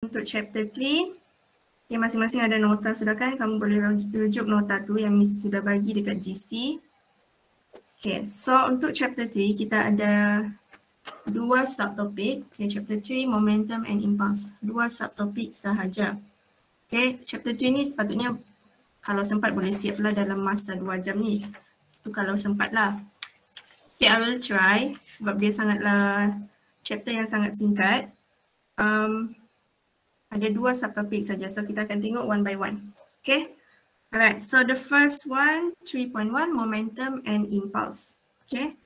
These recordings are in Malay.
untuk chapter 3, okay, masing-masing ada nota sudah kan? Kamu boleh rujuk nota tu yang Miss sudah bagi dekat GC. Okay, so untuk chapter 3 kita ada 2 subtopik. Okay, chapter 3 momentum and impulse. 2 subtopik sahaja. Okay, chapter 3 ni sepatutnya kalau sempat boleh siaplah dalam masa 2 jam ni. Tu kalau sempat lah. Okay, I will try sebab dia sangatlah chapter yang sangat singkat. Ada 2 subtopik saja. So kita akan tengok one by one. Okay. Alright, so the first one, 3.1, momentum and impulse. Okay.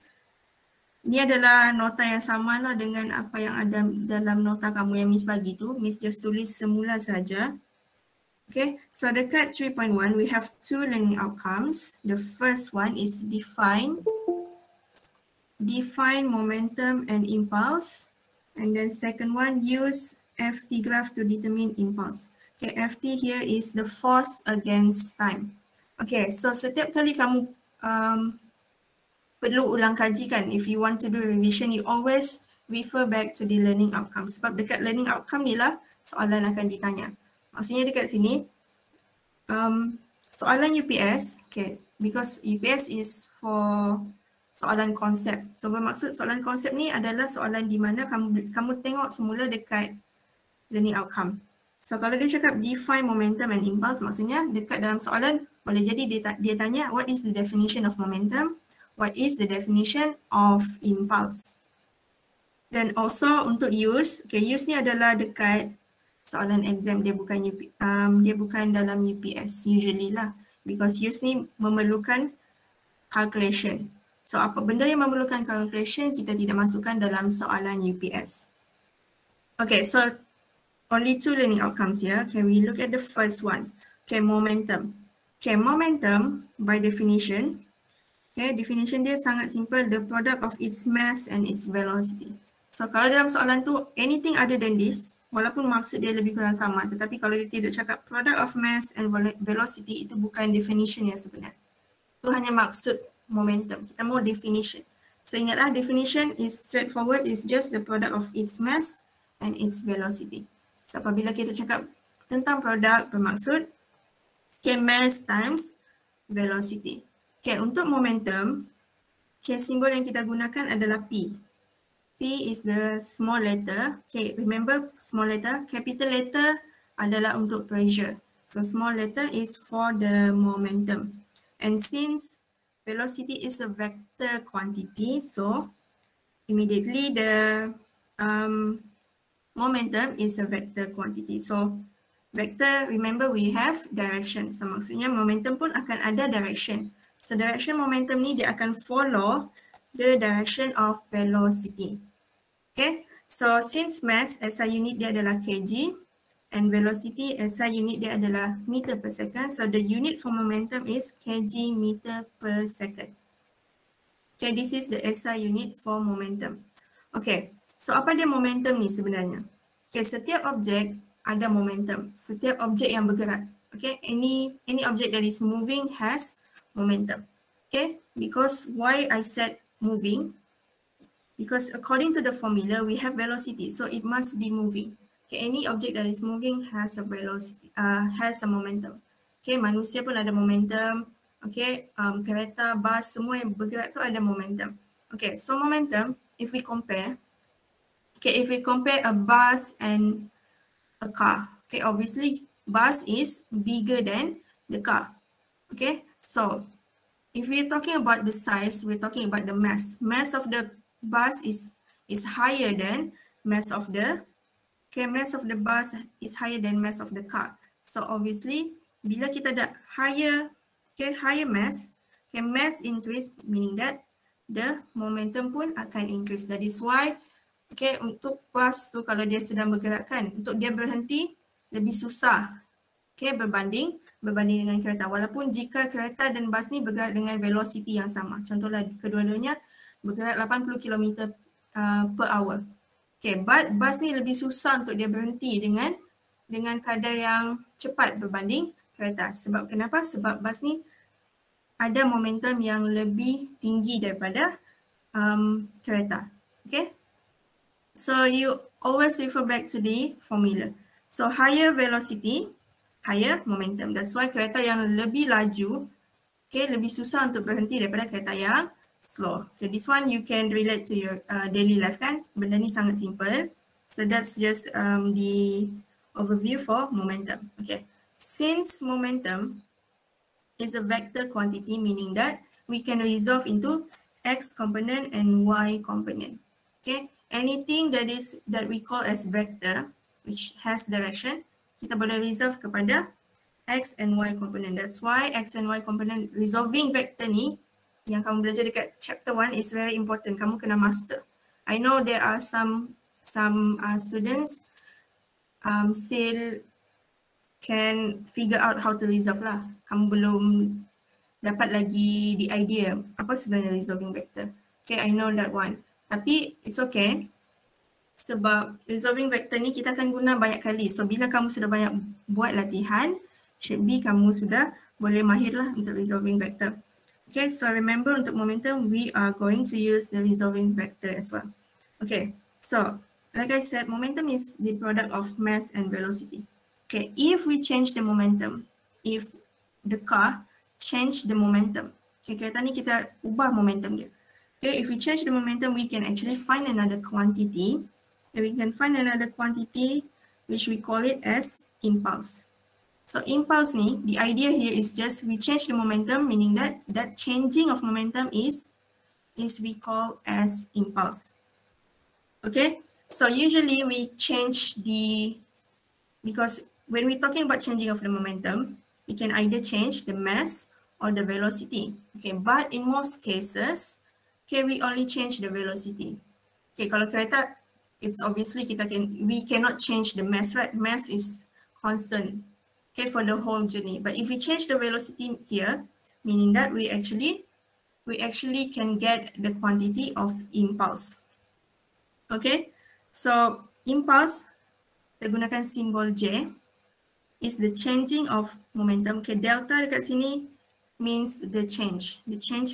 Ini adalah nota yang sama lah dengan apa yang ada dalam nota kamu yang Miss bagi tu. Miss just tulis semula saja. Okay, so dekat 3.1, we have 2 learning outcomes. The first one is define momentum and impulse. And then second one, use FT graph to determine impulse. Okay, FT here is the force against time. Okay, so setiap kali kamu perlu ulang kaji kan, if you want to do revision, you always refer back to the learning outcome. Sebab dekat learning outcome ni lah soalan akan ditanya. Maksudnya dekat sini, soalan UPS, okay, because UPS is for soalan konsep. So bermaksud soalan konsep ni adalah soalan di mana kamu tengok semula dekat learning outcome. So kalau dia cakap define momentum and impulse, maksudnya dekat dalam soalan boleh jadi dia tanya what is the definition of momentum, what is the definition of impulse. Dan also untuk use, okay, use ni adalah dekat soalan exam, dia bukan dalam UPS usually lah, because use ni memerlukan calculation. So apa benda yang memerlukan calculation kita tidak masukkan dalam soalan UPS. Okay, so only 2 learning outcomes here. Can we look at the first one? Okay, momentum. Okay, momentum by definition. Okay, definition dia sangat simple, the product of its mass and its velocity. So kalau dalam soalan tu anything other than this, walaupun maksud dia lebih kurang sama, tetapi kalau dia tidak cakap product of mass and velocity, itu bukan definition yang sebenar. Itu hanya maksud momentum. Kita mau definition. So ingatlah definition is straightforward, is just the product of its mass and its velocity. So apabila kita cakap tentang produk, bermaksud okay, mass times velocity. Okay, untuk momentum, okay, simbol yang kita gunakan adalah P. P is the small letter. Okay, remember small letter. Capital letter adalah untuk pressure. So small letter is for the momentum. And since velocity is a vector quantity, so immediately the momentum is a vector quantity. So vector, remember we have direction. So maksudnya momentum pun akan ada direction. So direction momentum ni dia akan follow the direction of velocity. Okay, so since mass SI unit dia adalah kg and velocity SI unit dia adalah meter per second, so the unit for momentum is kg meter per second. Okay, this is the SI unit for momentum. Okay, so apa dia momentum ni sebenarnya? Okay, setiap objek ada momentum, setiap objek yang bergerak. Okay, any object that is moving has momentum. Okay, because why I said moving? Because according to the formula, we have velocity, so it must be moving. Okay, any object that is moving has a velocity, has a momentum. Okay, manusia pun ada momentum. Okay, kereta, bus, semua yang bergerak tu ada momentum. Okay, so momentum, if we compare, okay, if we compare a bus and a car, okay, obviously bus is bigger than the car. Okay, so if we're talking about the size, we're talking about the mass. Mass of the bus is higher than mass of the, okay, mass of the bus is higher than mass of the car. So obviously, bila kita ada higher, okay, higher mass, okay, mass increase, meaning that the momentum pun akan increase. That is why, okay, untuk bus tu kalau dia sedang bergerakkan, untuk dia berhenti lebih susah, okay, berbanding dengan kereta. Walaupun jika kereta dan bus ni bergerak dengan velocity yang sama. Contohlah kedua-duanya bergerak 80 km per hour. Okay, but bus ni lebih susah untuk dia berhenti dengan kadar yang cepat berbanding kereta. Sebab kenapa? Sebab bus ni ada momentum yang lebih tinggi daripada kereta. Okay, so you always refer back to the formula. So higher velocity, higher momentum. That's why kereta yang lebih laju, okay, lebih susah untuk berhenti daripada kereta yang slow. Okay, this one you can relate to your daily life kan? Benda ni sangat simple. So that's just the overview for momentum. Okay, since momentum is a vector quantity, meaning that we can resolve into x component and y component. Okay, anything that we call as vector, which has direction, kita boleh resolve kepada x and y component. That's why x and y component resolving vector ni yang kamu belajar dekat chapter 1 is very important. Kamu kena master. I know there are some students still can figure out how to resolve lah. Kamu belum dapat lagi the idea apa sebenarnya resolving vector. Okay, I know that one. Tapi it's okay. Sebab resolving vector ni kita akan guna banyak kali. So bila kamu sudah banyak buat latihan, should be kamu sudah boleh mahir lah untuk resolving vector. Okay, so remember untuk momentum, we are going to use the resolving vector as well. Okay, so like I said, momentum is the product of mass and velocity. Okay, if we change the momentum, if the car change the momentum, okay, kereta ni kita ubah momentum dia. Okay, if we change the momentum, we can actually find another quantity. Okay, we can find another quantity which we call it as impulse. So impulse ni, the idea here is just we change the momentum, meaning that changing of momentum is we call as impulse. Okay, so usually we change because when we're talking about changing of the momentum, we can either change the mass or the velocity. Okay, but in most cases, okay, we only change the velocity. Okay, kalau kereta, it's obviously we cannot change the mass, right? Mass is constant, okay, for the whole journey. But if we change the velocity here, meaning that we actually can get the quantity of impulse. Okay, so impulse, kita gunakan simbol J, is the changing of momentum. Okay, delta dekat sini means the change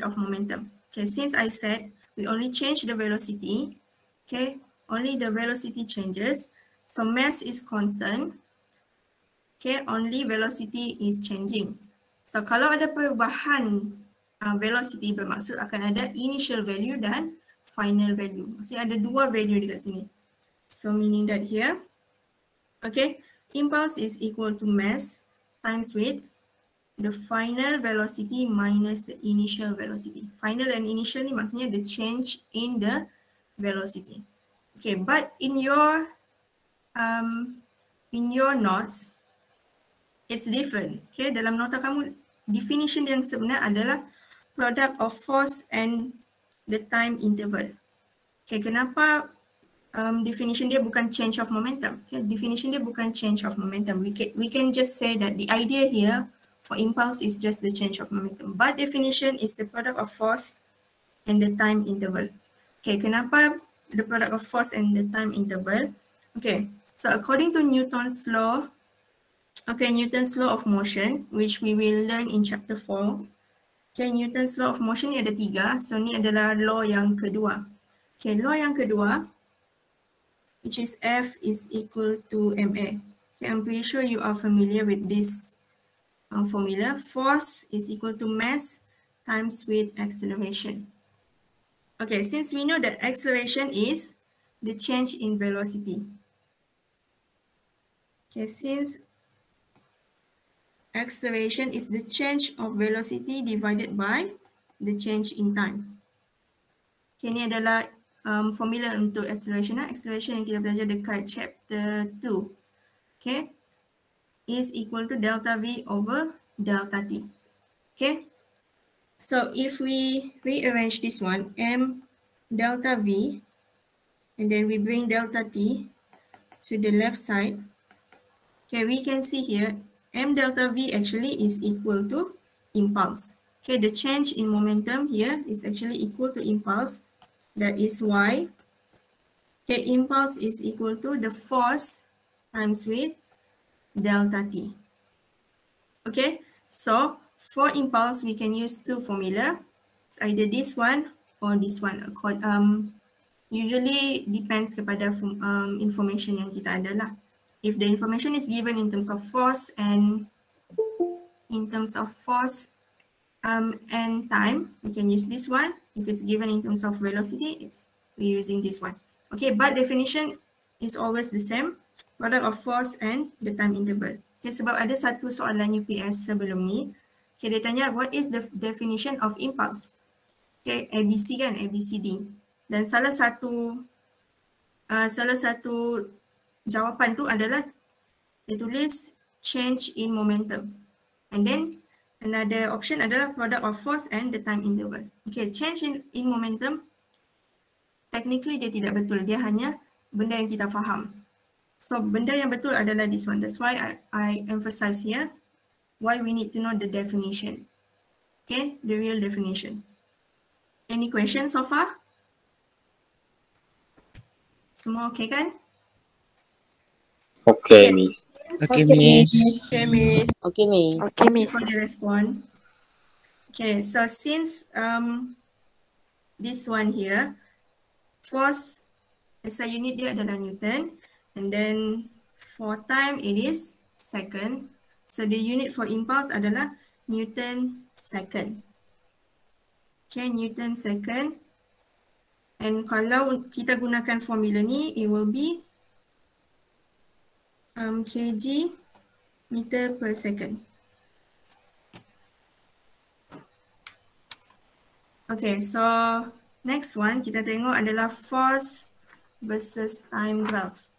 of momentum. Okay, since I said we only change the velocity, okay, only the velocity changes, so mass is constant, okay, only velocity is changing. So kalau ada perubahan velocity, bermaksud akan ada initial value dan final value. Maksudnya ada dua value dekat sini. So meaning that here, okay, impulse is equal to mass times with the final velocity minus the initial velocity. Final and initial ni maksudnya the change in the velocity. Okay, but in your notes, it's different. Okay, dalam nota kamu, definition yang sebenar adalah product of force and the time interval. Okay, kenapa definition dia bukan change of momentum? Okay, definition dia bukan change of momentum. We can just say that the idea here for impulse is just the change of momentum. But definition is the product of force and the time interval. Okay, kenapa the product of force and the time interval? Okay, so according to Newton's law, okay, Newton's law of motion, which we will learn in chapter 4. Okay, Newton's law of motion ni ada 3. So ni adalah law yang kedua. Okay, law yang kedua, which is F is equal to ma. Okay, I'm pretty sure you are familiar with this formula. Force is equal to mass times with acceleration. Okay, since we know that acceleration is the change in velocity. Okay, since acceleration is the change of velocity divided by the change in time. Okay, ini adalah formula untuk acceleration. Acceleration yang kita belajar dekat chapter 2. Okay, is equal to delta V over delta T. Okay, so if we rearrange this one, M delta V, and then we bring delta T to the left side, okay, we can see here, M delta V actually is equal to impulse. Okay, the change in momentum here is actually equal to impulse. That is why, okay, impulse is equal to the force times with delta T. Okay, so for impulse, we can use two formula. It's either this one or this one. Usually depends kepada information yang kita ada lah. if the information is given in terms of force and and time, we can use this one. If it's given in terms of velocity, we're using this one. Okay, but definition is always the same, product of force and the time interval. Okay, sebab ada satu soalan UPS sebelum ni. Okay, dia tanya what is the definition of impulse? Okay, ABC kan, ABCD. Dan salah satu jawapan tu adalah dia tulis change in momentum. And then another option adalah product of force and the time interval. Okay, change in momentum, technically dia tidak betul. Dia hanya benda yang kita faham. So, benda yang betul adalah this one. That's why I emphasize here why we need to know the definition. Okay, the real definition. Any questions so far? Semua okay kan? Okay, Miss. Okay, Miss. Okay, Miss. Okay, Miss. Okay, Miss. For the response. Okay, so since this one here, force SI unit dia adalah Newton, and then for time it is second. So the unit for impulse adalah Newton second. Okay, Newton second. And kalau kita gunakan formula ni, it will be kg meter per second. Okay, so next one kita tengok adalah force versus time graph.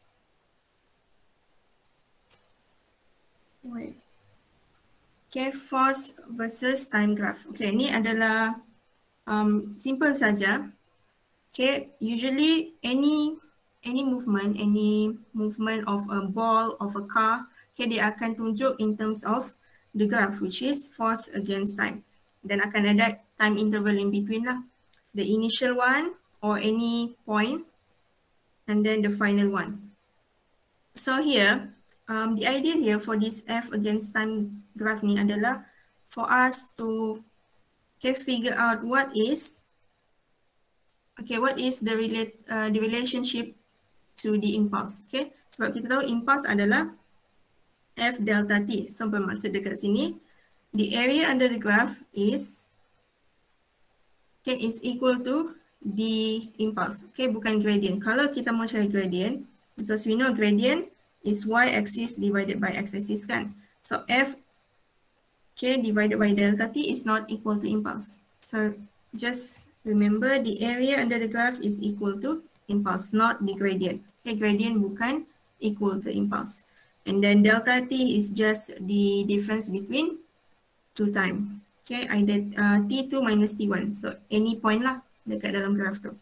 Wait. Okay, force versus time graph. Okay, ni adalah simple saja. Okay, usually any movement of a ball, of a car, okay, dia akan tunjuk in terms of the graph, which is force against time. Dan akan ada time interval in between lah. The initial one or any point, and then the final one. So here, the idea here for this F against time graph ni adalah for us to figure out what is the relationship to the impulse. Okay, sebab kita tahu impulse adalah F delta T. So bermaksud dekat sini, the area under the graph is equal to the impulse. Okay, bukan gradient. Kalau kita mau cari gradient, because we know gradient is y-axis divided by x-axis kan. So F divided by delta T is not equal to impulse. So just remember the area under the graph is equal to impulse, not the gradient. Okay, gradient bukan equal to impulse. And then delta T is just the difference between two time. Okay, either T2 minus T1. So any point lah dekat dalam graph tu.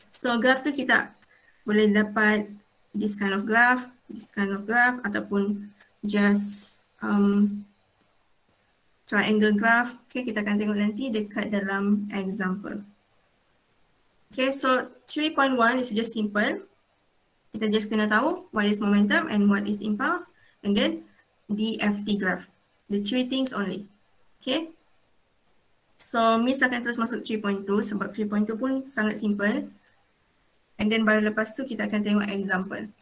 So graph tu kita boleh dapat this kind of graph, ataupun just triangle graph. Okay, kita akan tengok nanti dekat dalam example. Okay, so 3.1 is just simple. Kita just kena tahu what is momentum and what is impulse, and then the FT graph. The three things only. Okay. So Miss akan terus masuk 3.2 sebab 3.2 pun sangat simple. And then baru lepas tu kita akan tengok example.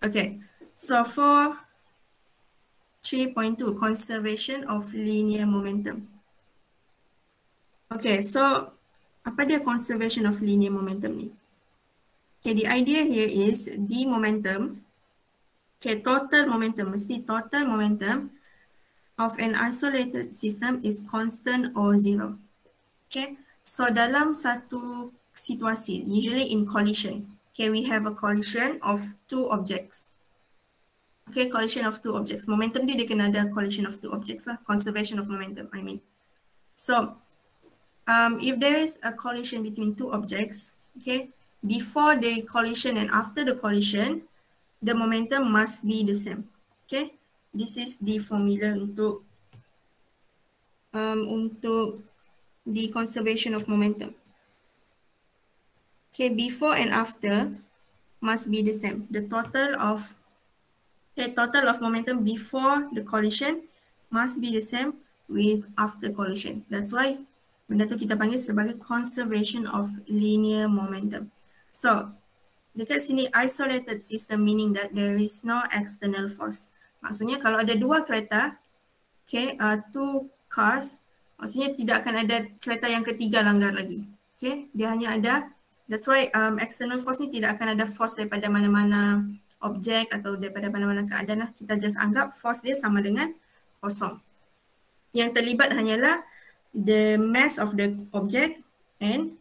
Okay. So for 3.2, conservation of linear momentum. Okay, so apa dia conservation of linear momentum ni? Okay, the idea here is the momentum, okay, total momentum, mesti total momentum of an isolated system is constant or zero. Okay, so dalam satu situasi, usually in collision, okay, we have a collision of two objects. Okay, collision of two objects. Momentum dia kena ada collision of two objects lah, conservation of momentum, I mean. So, if there is a collision between two objects, okay, before the collision and after the collision, the momentum must be the same. Okay, this is the formula untuk the conservation of momentum. Okay, before and after must be the same. The total of momentum before the collision must be the same with after collision. That's why benda tu kita panggil sebagai conservation of linear momentum. So, Dekat sini isolated system meaning that there is no external force. Maksudnya kalau ada dua kereta, okay, two cars, maksudnya tidak akan ada kereta yang ketiga langgar lagi. Okay, dia hanya ada, that's why external force ni tidak akan ada force daripada mana-mana objek atau daripada mana-mana keadaan lah. Kita just anggap force dia sama dengan kosong. Yang terlibat hanyalah the mass of the object and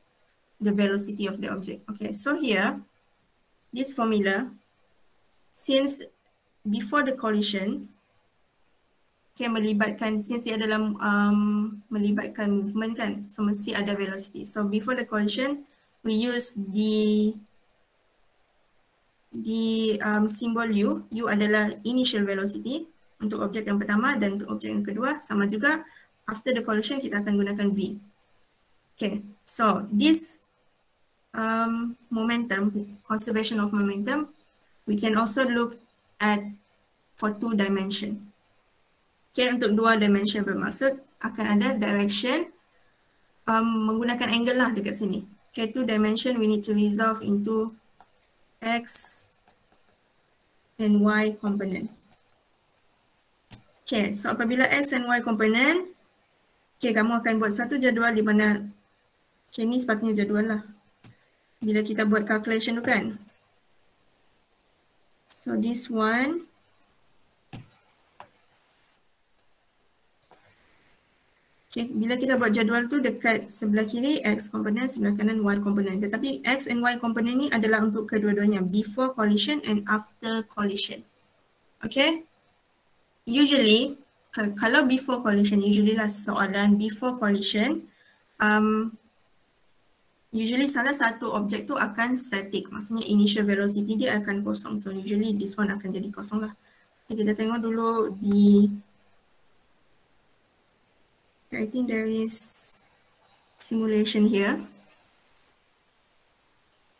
the velocity of the object. Okay, so here, this formula, since before the collision, okay, melibatkan, since dia dalam melibatkan movement kan, so mesti ada velocity. So before the collision, we use the simbol U. U adalah initial velocity untuk objek yang pertama dan untuk objek yang kedua. Sama juga, after the collision, kita akan gunakan V. Okay, so this momentum, conservation of momentum, we can also look at for 2 dimension. Okay, untuk 2 dimension bermaksud akan ada direction menggunakan angle lah dekat sini. Okay, 2 dimension we need to resolve into X and Y component. Okay, so apabila X and Y component, okay, kamu akan buat satu jadual di mana, okay, ni sepatutnya jadual lah. Bila kita buat calculation tu kan. So this one, okay, bila kita buat jadual tu dekat sebelah kiri X component, sebelah kanan Y component. Tetapi X and Y component ni adalah untuk kedua-duanya, before collision and after collision. Okay. Usually, kalau before collision, usually lah soalan before collision, usually salah satu objek tu akan static. Maksudnya initial velocity dia akan kosong. So usually this one akan jadi kosong lah. Okay, kita tengok dulu di, I think there is simulation here.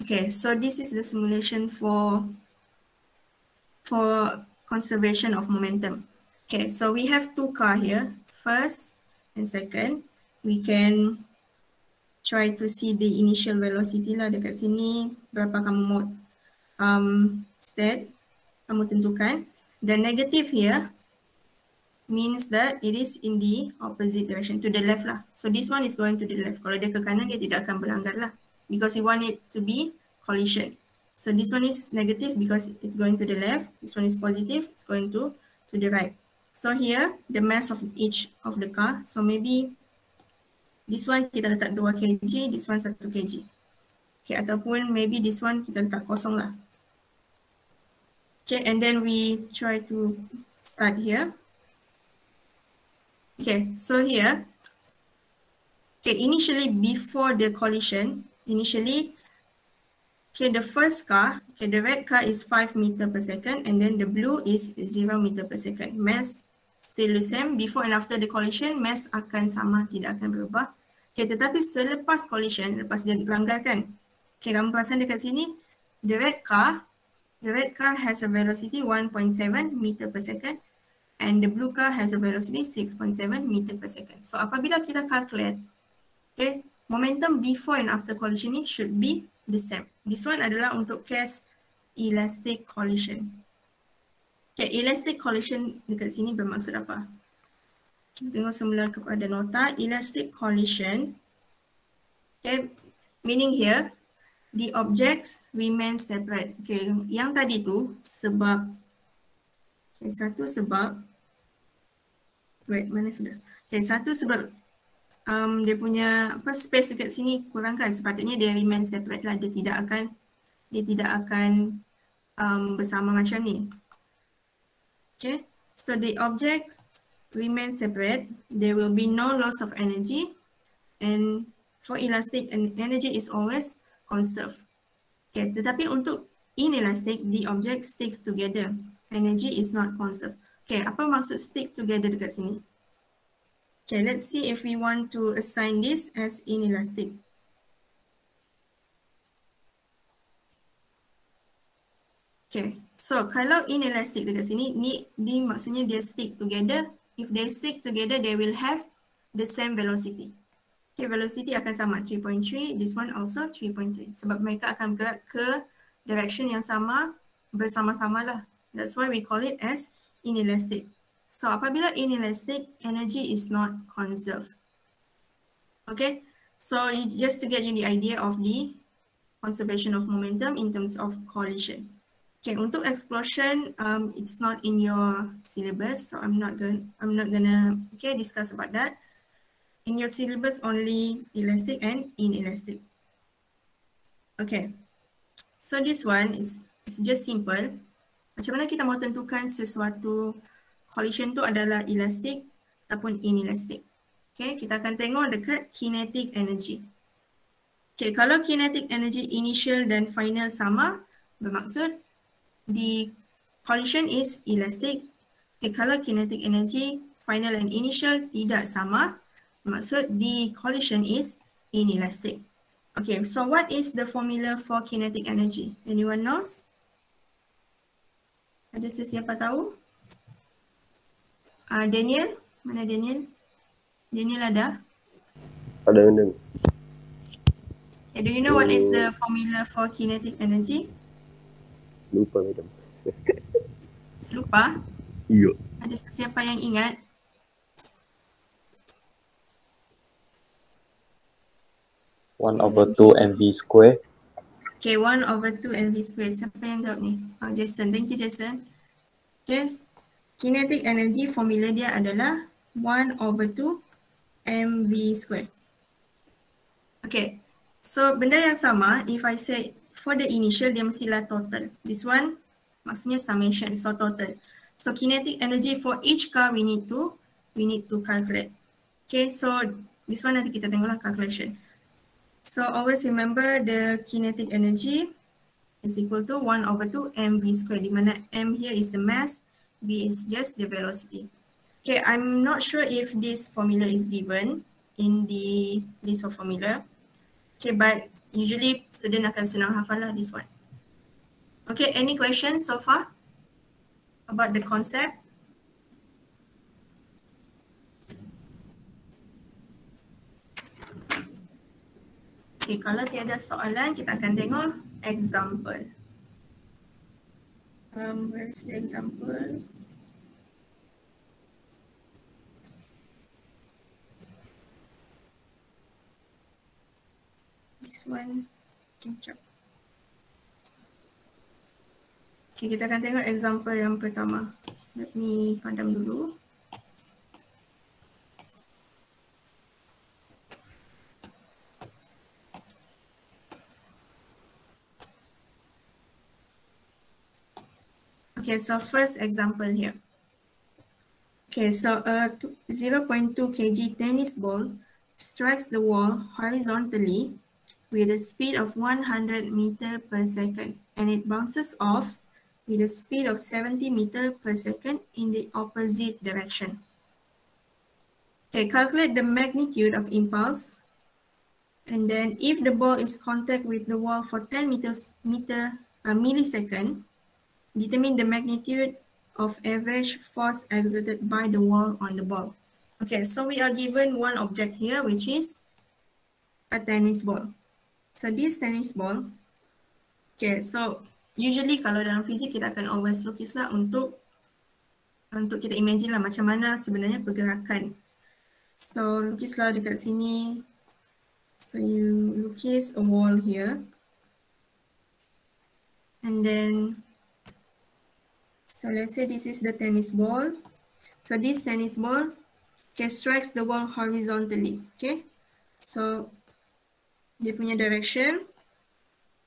Okay, so this is the simulation for conservation of momentum. Okay, so we have 2 car here, first and second. We can try to see the initial velocity lah dekat sini, berapa kamu mau state, kamu tentukan. The negative here means that it is in the opposite direction, to the left lah. So this one is going to the left. Kalau dia ke kanan, dia tidak akan berlanggar lah, because we want it to be collision. So this one is negative because it's going to the left. This one is positive, it's going to the right. So here, the mass of each of the car. So maybe this one kita letak 2 kg, this one 1 kg. Okay, ataupun maybe this one kita letak kosong lah. Okay, and then we try to start here. Okay, so here, okay, initially before the collision, initially, okay, the first car, okay, the red car is 5 meter per second, and then the blue is 0 meter per second. Mass still the same. Before and after the collision, mass akan sama, tidak akan berubah. Okay, tetapi selepas collision, lepas dia dilanggar kan, okay, kamu perasan dekat sini, the red car has a velocity 1.7 meter per second, and the blue car has a velocity 6.7 meter per second. So apabila kita calculate, okay, momentum before and after collision ni should be the same. This one adalah untuk case elastic collision. Okay, elastic collision dekat sini bermaksud apa? Kita tengok semula kepada nota. Elastic collision, okay, meaning here, the objects remain separate. Okay, yang tadi tu sebab, okay, satu sebab, wait, mana sudah? Okay, satu sebab dia punya space dekat sini kurang kan, sepatutnya dia remain separate lah, dia tidak akan bersama macam ni. Okay, so the objects remain separate, there will be no loss of energy, and for elastic, energy is always conserved. Okay, tetapi untuk inelastic, the object sticks together, energy is not conserved. Okay, apa maksud stick together dekat sini? Okay, let's see if we want to assign this as inelastic. Okay, so kalau inelastic dekat sini, ni maksudnya dia stick together. If they stick together, they will have the same velocity. Okay, velocity akan sama, 3.3, this one also 3.3. Sebab mereka akan bergerak ke direction yang sama bersama-sama lah. That's why we call it as inelastic. So apabila inelastic, energy is not conserved. Okay, so just to get you the idea of the conservation of momentum in terms of collision. Okay, untuk explosion, it's not in your syllabus, so I'm not gonna discuss about that. In your syllabus, only elastic and inelastic. Okay, so this one is just simple. Macam mana kita mau tentukan sesuatu collision tu adalah elastic ataupun inelastic. Okay, kita akan tengok dekat kinetic energy. Okay, kalau kinetic energy initial dan final sama, bermaksud the collision is elastic. Okay, kalau kinetic energy final and initial tidak sama, bermaksud the collision is inelastic. Okay, so what is the formula for kinetic energy? Anyone knows? Ada sesiapa tahu? Daniel? Mana Daniel? Daniel ada? Ada. Okay, do you know what is the formula for kinetic energy? Lupa madam. Lupa? Iya. Ada sesiapa yang ingat? One over 2 mv square. Okay, 1/2 mv square. Siapa yang jawab ni? Jason. Thank you, Jason. Okay. Kinetic energy formula dia adalah 1/2 mv square. Okay. So, benda yang sama, if I say for the initial, dia mestilah total. This one, maksudnya summation, so total. So, kinetic energy for each car we need to calculate. Okay, so this one nanti kita tengoklah calculation. So, always remember the kinetic energy is equal to 1/2 mv square, di mana m here is the mass, v is just the velocity. Okay, I'm not sure if this formula is given in the list of formula. Okay, but usually student akan senang hafal lah this one. Okay, any questions so far about the concept? Okay, kalau tiada soalan, kita akan tengok example. Where is the example? This one, okay, kita akan tengok example yang pertama. Let me padam dulu. Okay, so first example here. Okay, so a 0.2 kg tennis ball strikes the wall horizontally with a speed of 100 meter per second, and it bounces off with a speed of 70 meter per second in the opposite direction. Okay, calculate the magnitude of impulse, and then if the ball is contact with the wall for 10 millisecond, determine the magnitude of average force exerted by the wall on the ball. Okay, so we are given one object here, which is a tennis ball. So this tennis ball, okay, so usually kalau dalam fizik kita akan always lukis lah untuk kita imagine lah macam mana sebenarnya pergerakan. So lukislah dekat sini. So you lukis a wall here. And then, so let's say this is the tennis ball. So this tennis ball, okay, strikes the wall horizontally, okay? So dia punya direction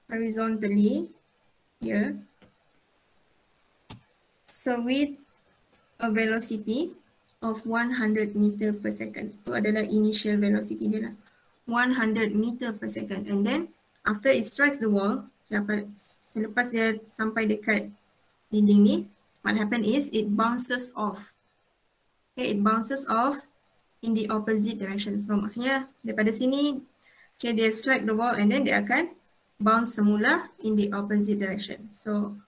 horizontally here. So with a velocity of 100 meter per second. Itu adalah initial velocity dia lah. 100 meter per second. And then after it strikes the wall, selepas dia sampai dekat dinding ni, what happen is it bounces off. Okay, it bounces off in the opposite direction. So maksudnya daripada sini, okay, dia strike the wall and then dia akan bounce semula in the opposite direction. So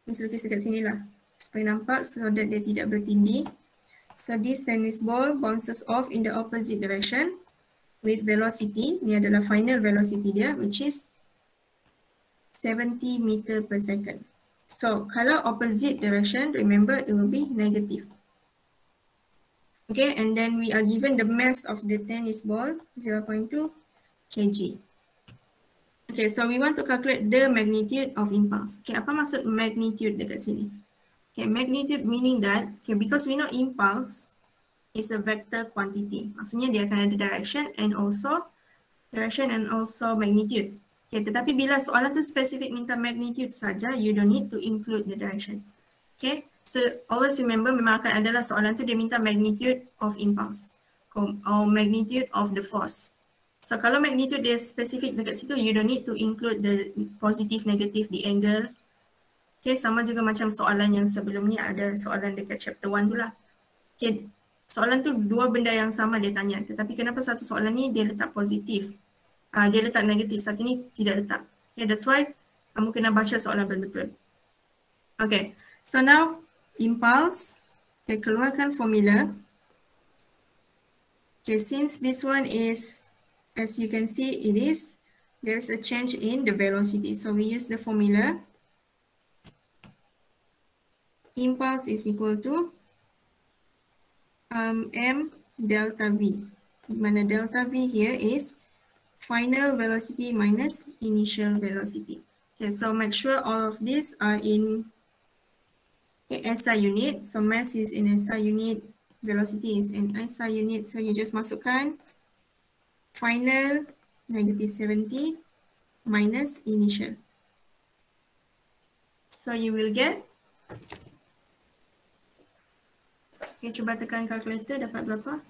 ni lukis dekat sini lah supaya nampak so that dia tidak bertindih. So this tennis ball bounces off in the opposite direction with velocity. Ni adalah final velocity dia, which is 70 meter per second. So kalau opposite direction, remember it will be negative. Okay, and then we are given the mass of the tennis ball, 0.2 kg. Okay, so we want to calculate the magnitude of impulse. Okay, apa maksud magnitude dekat sini? Okay, magnitude meaning that, okay, because we know impulse is a vector quantity. Maksudnya dia akan ada direction and also magnitude. Okay, tetapi bila soalan tu spesifik minta magnitude saja, you don't need to include the direction. Okay, so always remember memang akan adalah soalan tu dia minta magnitude of impulse or magnitude of the force. So kalau magnitude dia spesifik dekat situ, you don't need to include the positive, negative, the angle. Okay, sama juga macam soalan yang sebelumnya ada soalan dekat chapter 1 tu lah. Okay, soalan tu dua benda yang sama dia tanya. Tetapi kenapa satu soalan ni dia letak positif, dia letak negatif, satu ni tidak letak. Okay, that's why kamu kena baca soalan betul-betul. Okay, so now impulse, okay, keluarkan formula. Okay, since this one is, as you can see, there's a change in the velocity. So we use the formula. Impulse is equal to m delta v. Mana delta v here is final velocity minus initial velocity. Okay, so make sure all of these are in SI unit. So mass is in SI unit, velocity is in SI unit. So you just masukkan final negative 70 minus initial. So you will get, okay, cuba tekan calculator, dapat berapa?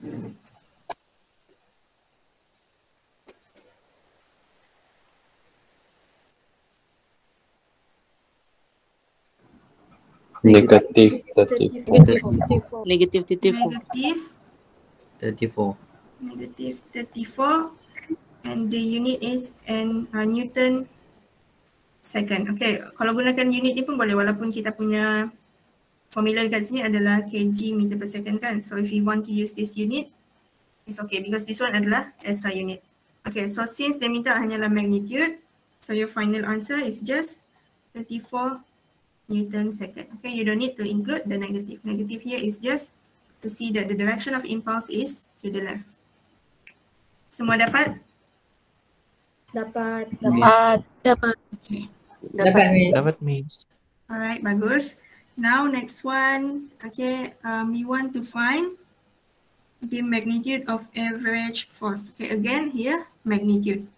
Negative 34. Negative 34. Negative 34. And the unit is Newton second. Okay, kalau gunakan unit ni pun boleh walaupun kita punya formula dekat sini adalah kg meter per second kan. So if you want to use this unit, it's okay because this one adalah SI unit. Okay, so since dia minta hanyalah magnitude, so your final answer is just 34 Newton second. Okay, you don't need to include the negative. Negative here is just to see that the direction of impulse is to the left. Semua dapat? Dapat. Okay. Dapat, Miss. Alright, bagus. Now next one, okay, we want to find the magnitude of average force. Okay, again here, magnitude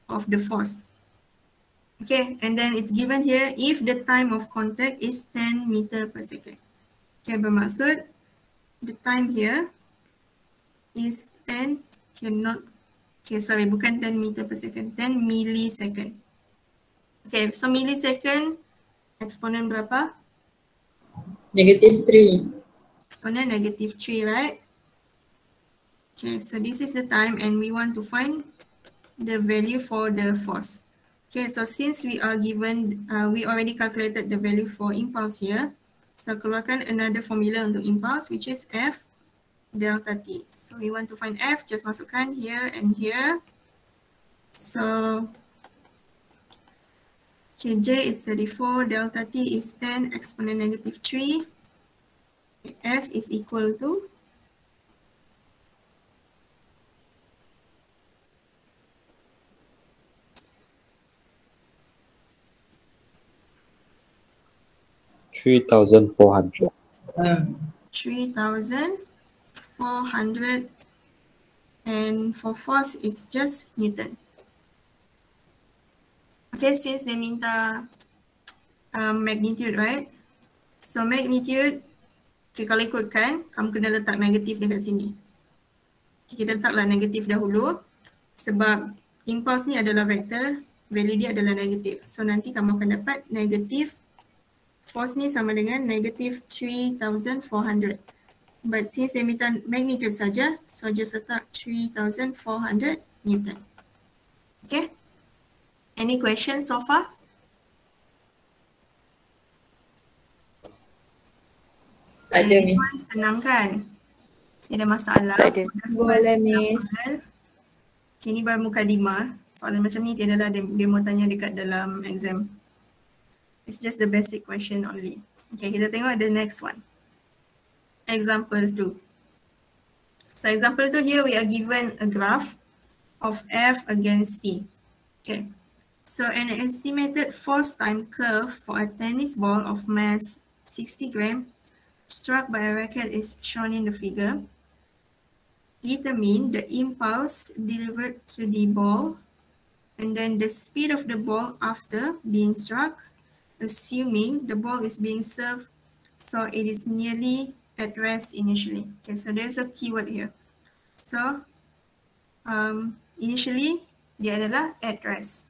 of the force. Okay, and then it's given here if the time of contact is 10 meter per second. Okay, bermaksud the time here is 10, bukan 10 meter per second, 10 millisecond. Okay, so millisecond, exponent berapa? Negative 3. Exponent negative 3, right? Okay, so this is the time and we want to find the value for the force. Okay, so since we are given, we already calculated the value for impulse here. So keluarkan another formula untuk impulse which is F delta T. So we want to find F, just masukkan here and here. So okay, J is 34, delta T is 10, exponent negative 3. Okay, F is equal to 3,400. 3,400, and for force it's just Newton. Okay, since they minta magnitude, right? So magnitude, okay, kalau ikutkan, kamu kena letak negatif dekat sini. Okay, kita letaklah negatif dahulu sebab impulse ni adalah vektor, value dia adalah negatif. So nanti kamu akan dapat negatif, force ni sama dengan negative 3,400. But since they minta magnitude saja, so just letak 3,400 Newton. Okay? Any questions so far? Tak ada, This Miss. one senang kan? Tidak ada masalah. Tak ada. Boleh, Miss. Okay, ni baru mukadimah. Soalan macam ni tiadalah dia mau tanya dekat dalam exam. It's just the basic question only. Okay, kita tengok the next one. Example 2. So example 2 here we are given a graph of F against T. Okay. So an estimated force time curve for a tennis ball of mass 60 gram struck by a racket is shown in the figure. Determine the impulse delivered to the ball and then the speed of the ball after being struck, assuming the ball is being served so it is nearly at rest initially. Okay, so there's a keyword here. So initially dia adalah at rest.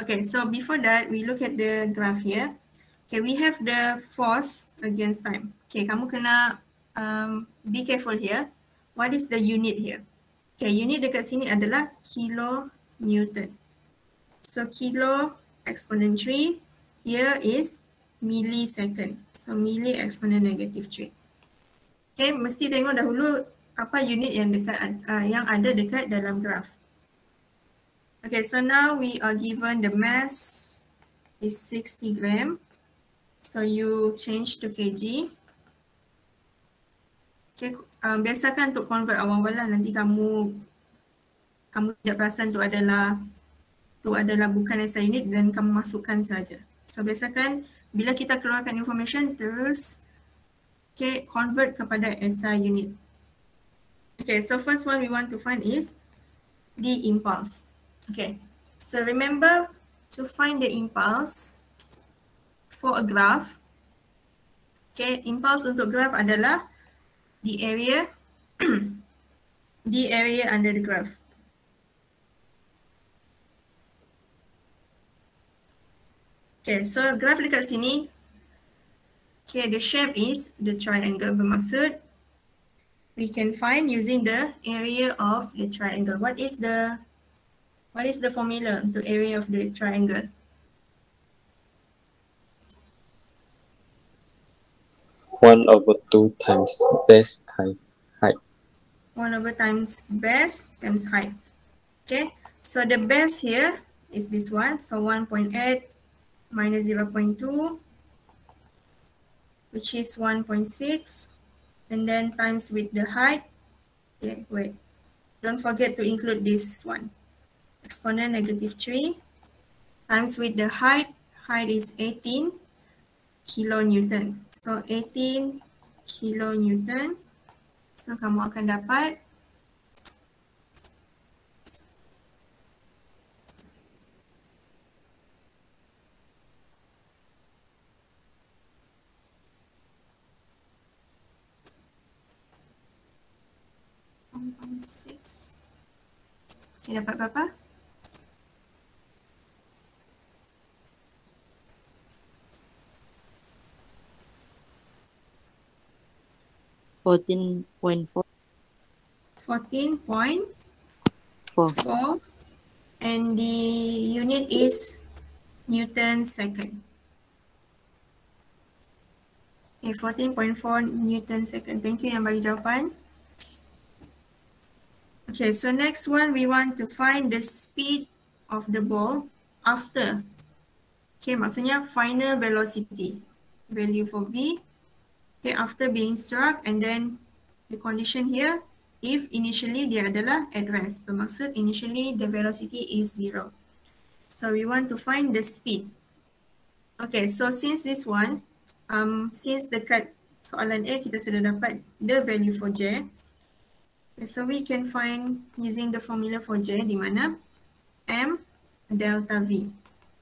Okay, so before that we look at the graph here. Okay, we have the force against time. Okay, kamu kena be careful here. What is the unit here? Okay, unit dekat sini adalah kilonewton. So kilo exponent 3 here is millisecond. So milli exponent negative 3. Okay, mesti tengok dahulu apa unit yang dekat yang ada dekat dalam graph. Okay, so now we are given the mass is 60 gram. So you change to kg. Okay, biasakan untuk convert awal-awal lah. Nanti kamu tidak perasan tu adalah bukan SI unit dan kamu masukkan saja. So biasakan bila kita keluarkan information terus convert kepada SI unit. Okay, so first one we want to find is the impulse. Okay, so remember to find the impulse for a graph. Okay, impulse untuk graph adalah the area under the graph. Okay, so graph dekat sini, okay, the shape is the triangle. Bermaksud we can find using the area of the triangle. What is the formula untuk area of the triangle? One over 2 times base times height. 1 over times base times height. Okay, so the base here is this one. So 1.8 minus 0.2, which is 1.6, and then times with the height. Okay, wait. Don't forget to include this one. Exponent negative 3 times with the height. Height is 18 kilonewton. So 18 kilonewton. So kamu akan dapat 1.6. Okay, dapat berapa? $14.4. 14.4 and the unit is Newton second. Okay, 14.4 Newton second. Thank you yang bagi jawapan. Okay, so next one we want to find the speed of the ball after. Okay, maksudnya final velocity. Value for V. Okay, after being struck, and then the condition here, if initially dia adalah at rest. Bermaksud initially the velocity is 0. So we want to find the speed. Okay, so since this one, since dekat soalan A kita sudah dapat the value for J. Okay, so we can find using the formula for J di mana M delta V.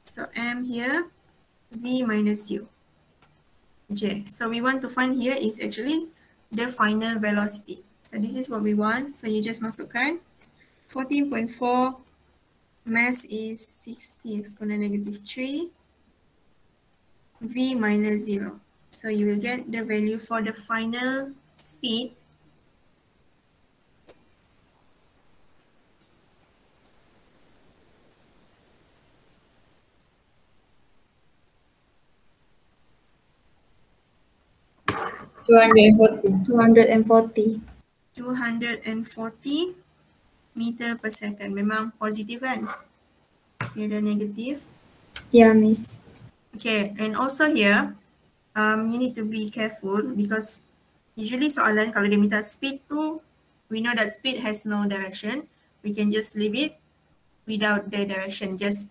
So M here, V minus U. J. So we want to find here is actually the final velocity. So this is what we want. So you just masukkan 14.4 mass is 60 exponent negative 3 V minus 0. So you will get the value for the final speed. $240. 240 meter per second. Memang positif kan? Tiada negatif. Yeah, Miss. Okay, and also here, you need to be careful because usually soalan kalau dia minta speed tu, we know that speed has no direction. We can just leave it without the direction. Just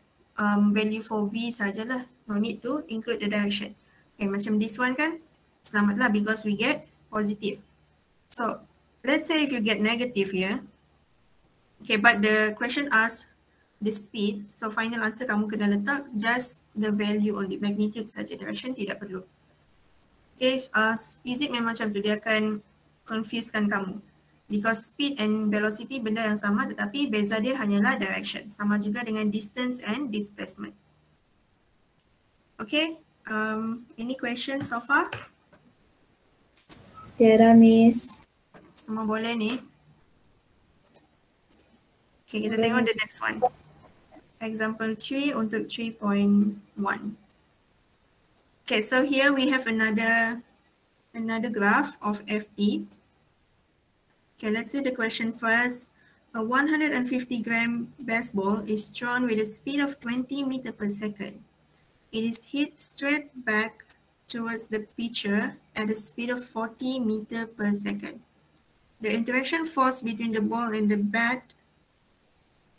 value for V sajalah. No need to include the direction. Okay, macam this one kan, selamatlah because we get positive. So, let's say if you get negative here, okay, but the question asks the speed, so final answer kamu kena letak just the value only, magnitude saja, direction tidak perlu. Okay, fizik memang macam tu, dia akan confusekan kamu. Because speed and velocity benda yang sama tetapi beza dia hanyalah direction. Sama juga dengan distance and displacement. Okay, any questions so far? Tiada, Miss. Semua boleh ni? Okay, kita tengok the next one. Example 3 untuk 3.1. Okay, so here we have another graph of FT. Okay, let's do the question first. A 150 gram baseball is thrown with a speed of 20 meter per second. It is hit straight back towards the pitcher at a speed of 40 meter per second. The interaction force between the ball and the bat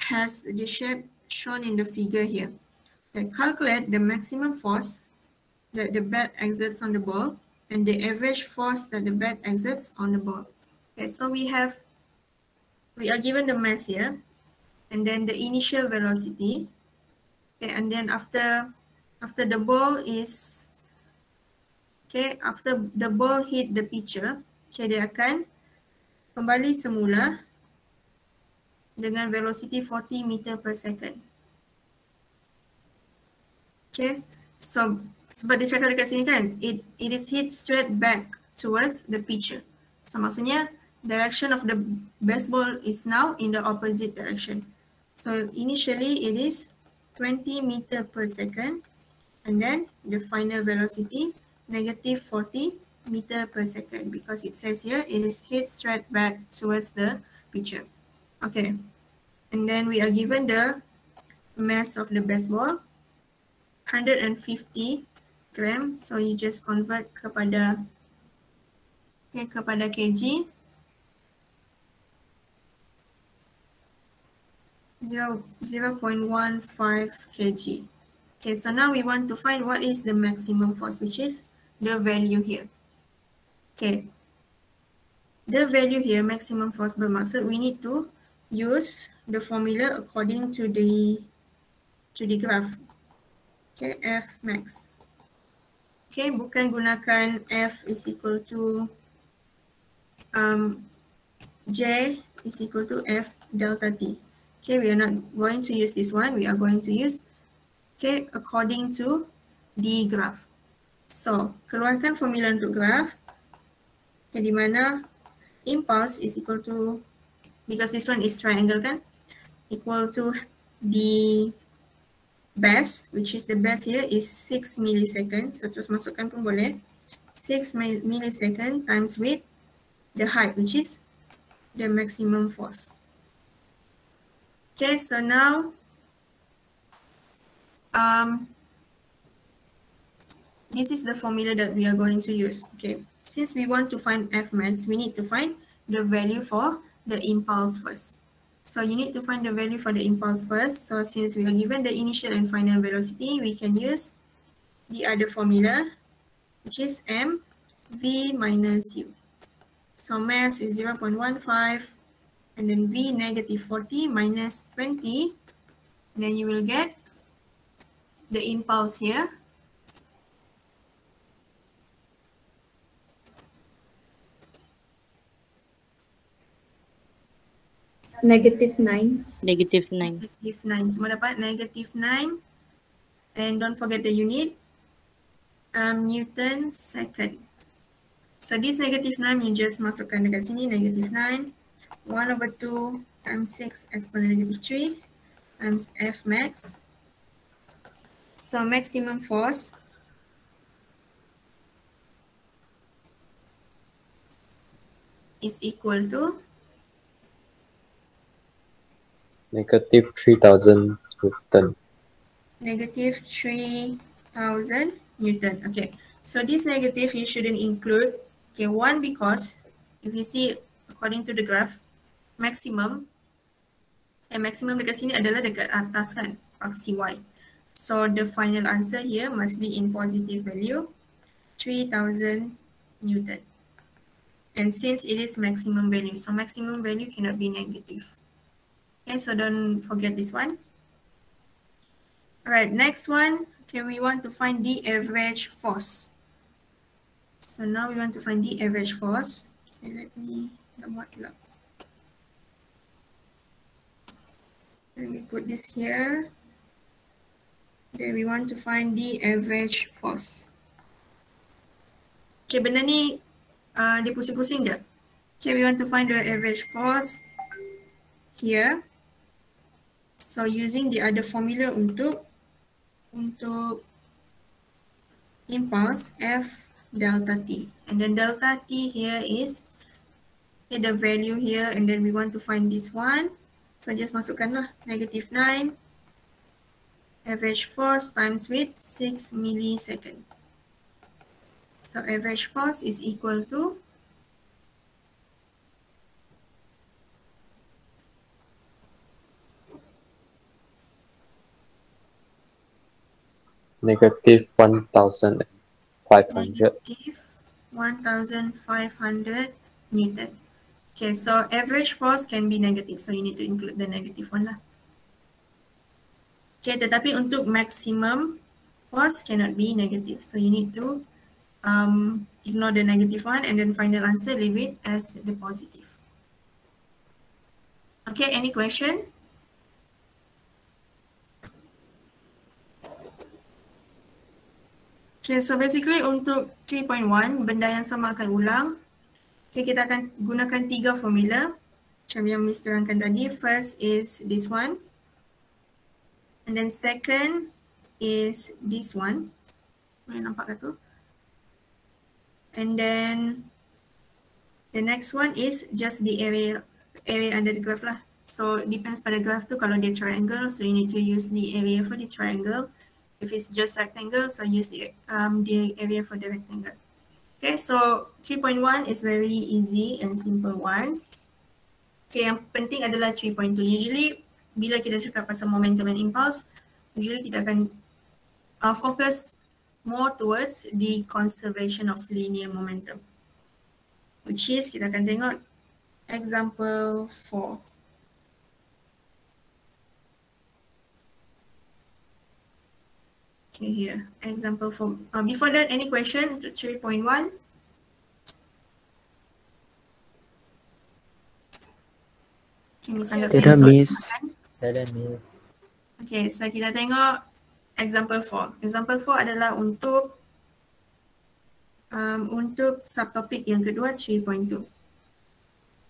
has the shape shown in the figure here. Okay, calculate the maximum force that the bat exerts on the ball and the average force that the bat exerts on the ball. Okay, so we are given the mass here, and then the initial velocity. Okay, and then after the ball is, okay, after the ball hit the pitcher, okay, dia akan kembali semula dengan velocity 40 meter per second. Okay, so sebab dia cakap dekat sini kan, it is hit straight back towards the pitcher. So maksudnya direction of the baseball is now in the opposite direction. So initially it is 20 meter per second, and then the final velocity negative 40 meter per second, because it says here it is hit straight back towards the pitcher. Okay, and then we are given the mass of the baseball, 150 gram. So you just convert kepada kg. 0.15 kg. Okay, so now we want to find what is the maximum force, which is the value here. Okay, the value here, maximum force, bermaksud we need to use the formula according to the graph. Okay, F max. Okay, bukan gunakan F is equal to J is equal to F delta T. Okay, we are not going to use this one. We are going to use, okay, according to the graph. So, keluarkan formula untuk graph. Okay, di mana impulse is equal to, because this one is triangle kan, equal to the base, which is the base here is 6 milliseconds. So, terus masukkan pun boleh. 6 milliseconds times with the height, which is the maximum force. Okay, so now this is the formula that we are going to use. Okay, since we want to find F max, we need to find the value for the impulse first. So you need to find the value for the impulse first. So since we are given the initial and final velocity, we can use the other formula, which is mv minus u. So mass is 0.15, and then v negative 40 minus 20, and then you will get the impulse here. Negative 9. Negative 9. Negative 9. Semua dapat negative 9. And don't forget the unit. Newton second. So this negative 9 you just masukkan dekat sini. Negative 9. 1/2 times 6 exponent negative 3 times F max. So maximum force is equal to Negative 3,000 Newton. Negative 3,000 Newton. Okay, so this negative you shouldn't include. Okay, one, because if you see according to the graph, maximum dekat sini adalah dekat atas kan, faksi Y. So the final answer here must be in positive value, 3,000 Newton. And since it is maximum value, so maximum value cannot be negative. Okay, so don't forget this one. Alright, next one, okay, we want to find the average force. So now we want to find the average force. Okay, let me put this here. Then we want to find the average force. Okay, benda ni dia pusing-pusing je. Okay, we want to find the average force here. So using the other formula untuk impulse F delta T. And then delta T here is the value here, and then we want to find this one. So just masukkanlah negative 9 average force times with 6 millisecond. So average force is equal to Negative 1,500. negative 1,500 Newton. Okay, so average force can be negative, so you need to include the negative one lah. Okay, tetapi untuk maximum force cannot be negative, so you need to ignore the negative one, and then final answer leave it as the positive. Okay, any question? Okay, so basically untuk 3.1, benda yang sama akan ulang. Okay, kita akan gunakan 3 formula macam yang Miss terangkan tadi. First is this one. And then second is this one. Boleh nampak tak tu? And then the next one is just the area under the graph lah. So depends pada graph tu, kalau dia triangle, so you need to use the area for the triangle. If it's just rectangle, so use the area for the rectangle. Okay, so 3.1 is very easy and simple one. Okay, yang penting adalah 3.2. Usually, bila kita cakap pasal momentum and impulse, usually kita akan focus more towards the conservation of linear momentum. Which is, kita akan tengok example 4. Okay, here, example 4. Before that, any question to 3.1? Okay, Miss anggap Tidak, Miss. Okay, so kita tengok example 4. Example 4 adalah untuk subtopik yang kedua, 3.2.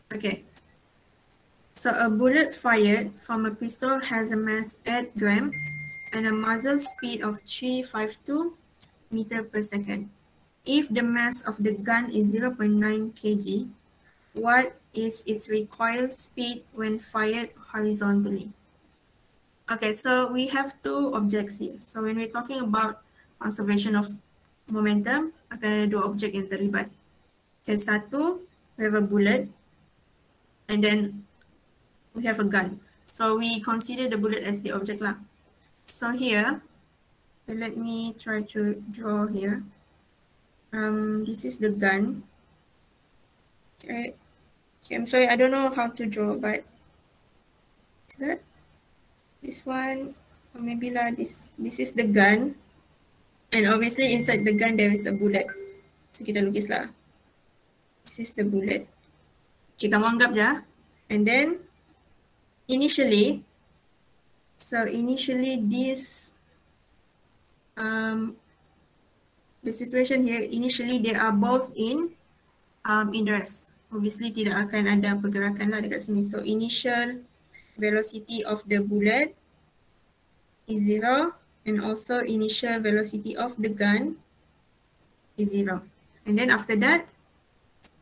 Okay. So a bullet fired from a pistol has a mass 8 gram and a muzzle speed of 352 meter per second. If the mass of the gun is 0.9 kg, what is its recoil speed when fired horizontally? Okay, so we have 2 objects here. So when we're talking about conservation of momentum, akan ada 2 objek yang terlibat. Okay, satu, we have a bullet, and then we have a gun. So we consider the bullet as the object lah. So here, let me try to draw here. This is the gun. Okay, I'm sorry, I don't know how to draw, but is that this one? Or maybe lah, this is the gun. And obviously inside the gun there is a bullet. So kita lukis lah. This is the bullet. Okay, kamu anggap je. And then initially this the situation here, initially they are both in rest. Obviously tidak akan ada pergerakan lah dekat sini. So initial velocity of the bullet is 0, and also initial velocity of the gun is 0. And then after that,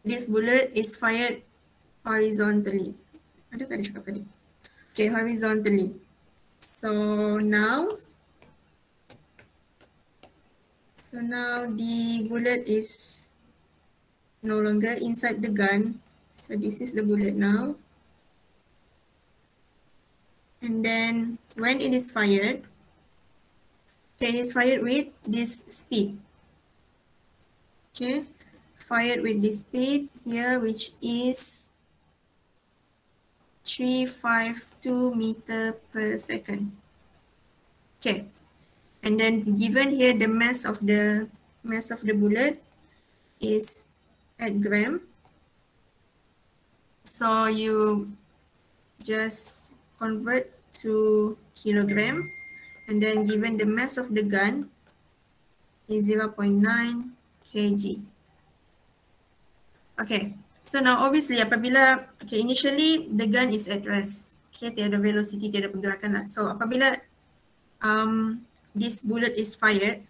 this bullet is fired horizontally. Adakah dia cakap tadi? Okay, horizontally. So now the bullet is no longer inside the gun. So this is the bullet now. And then when it is fired, okay, it is fired with this speed. Okay, fired with this speed here, which is 352 meter per second. Okay, and then given here the mass of the bullet is at gram. So you just convert to kilogram, and then given the mass of the gun is 0.9 kg. Okay, so now obviously apabila, okay, initially the gun is at rest. Okay, tiada velocity, tiada pergerakan lah. So apabila this bullet is fired,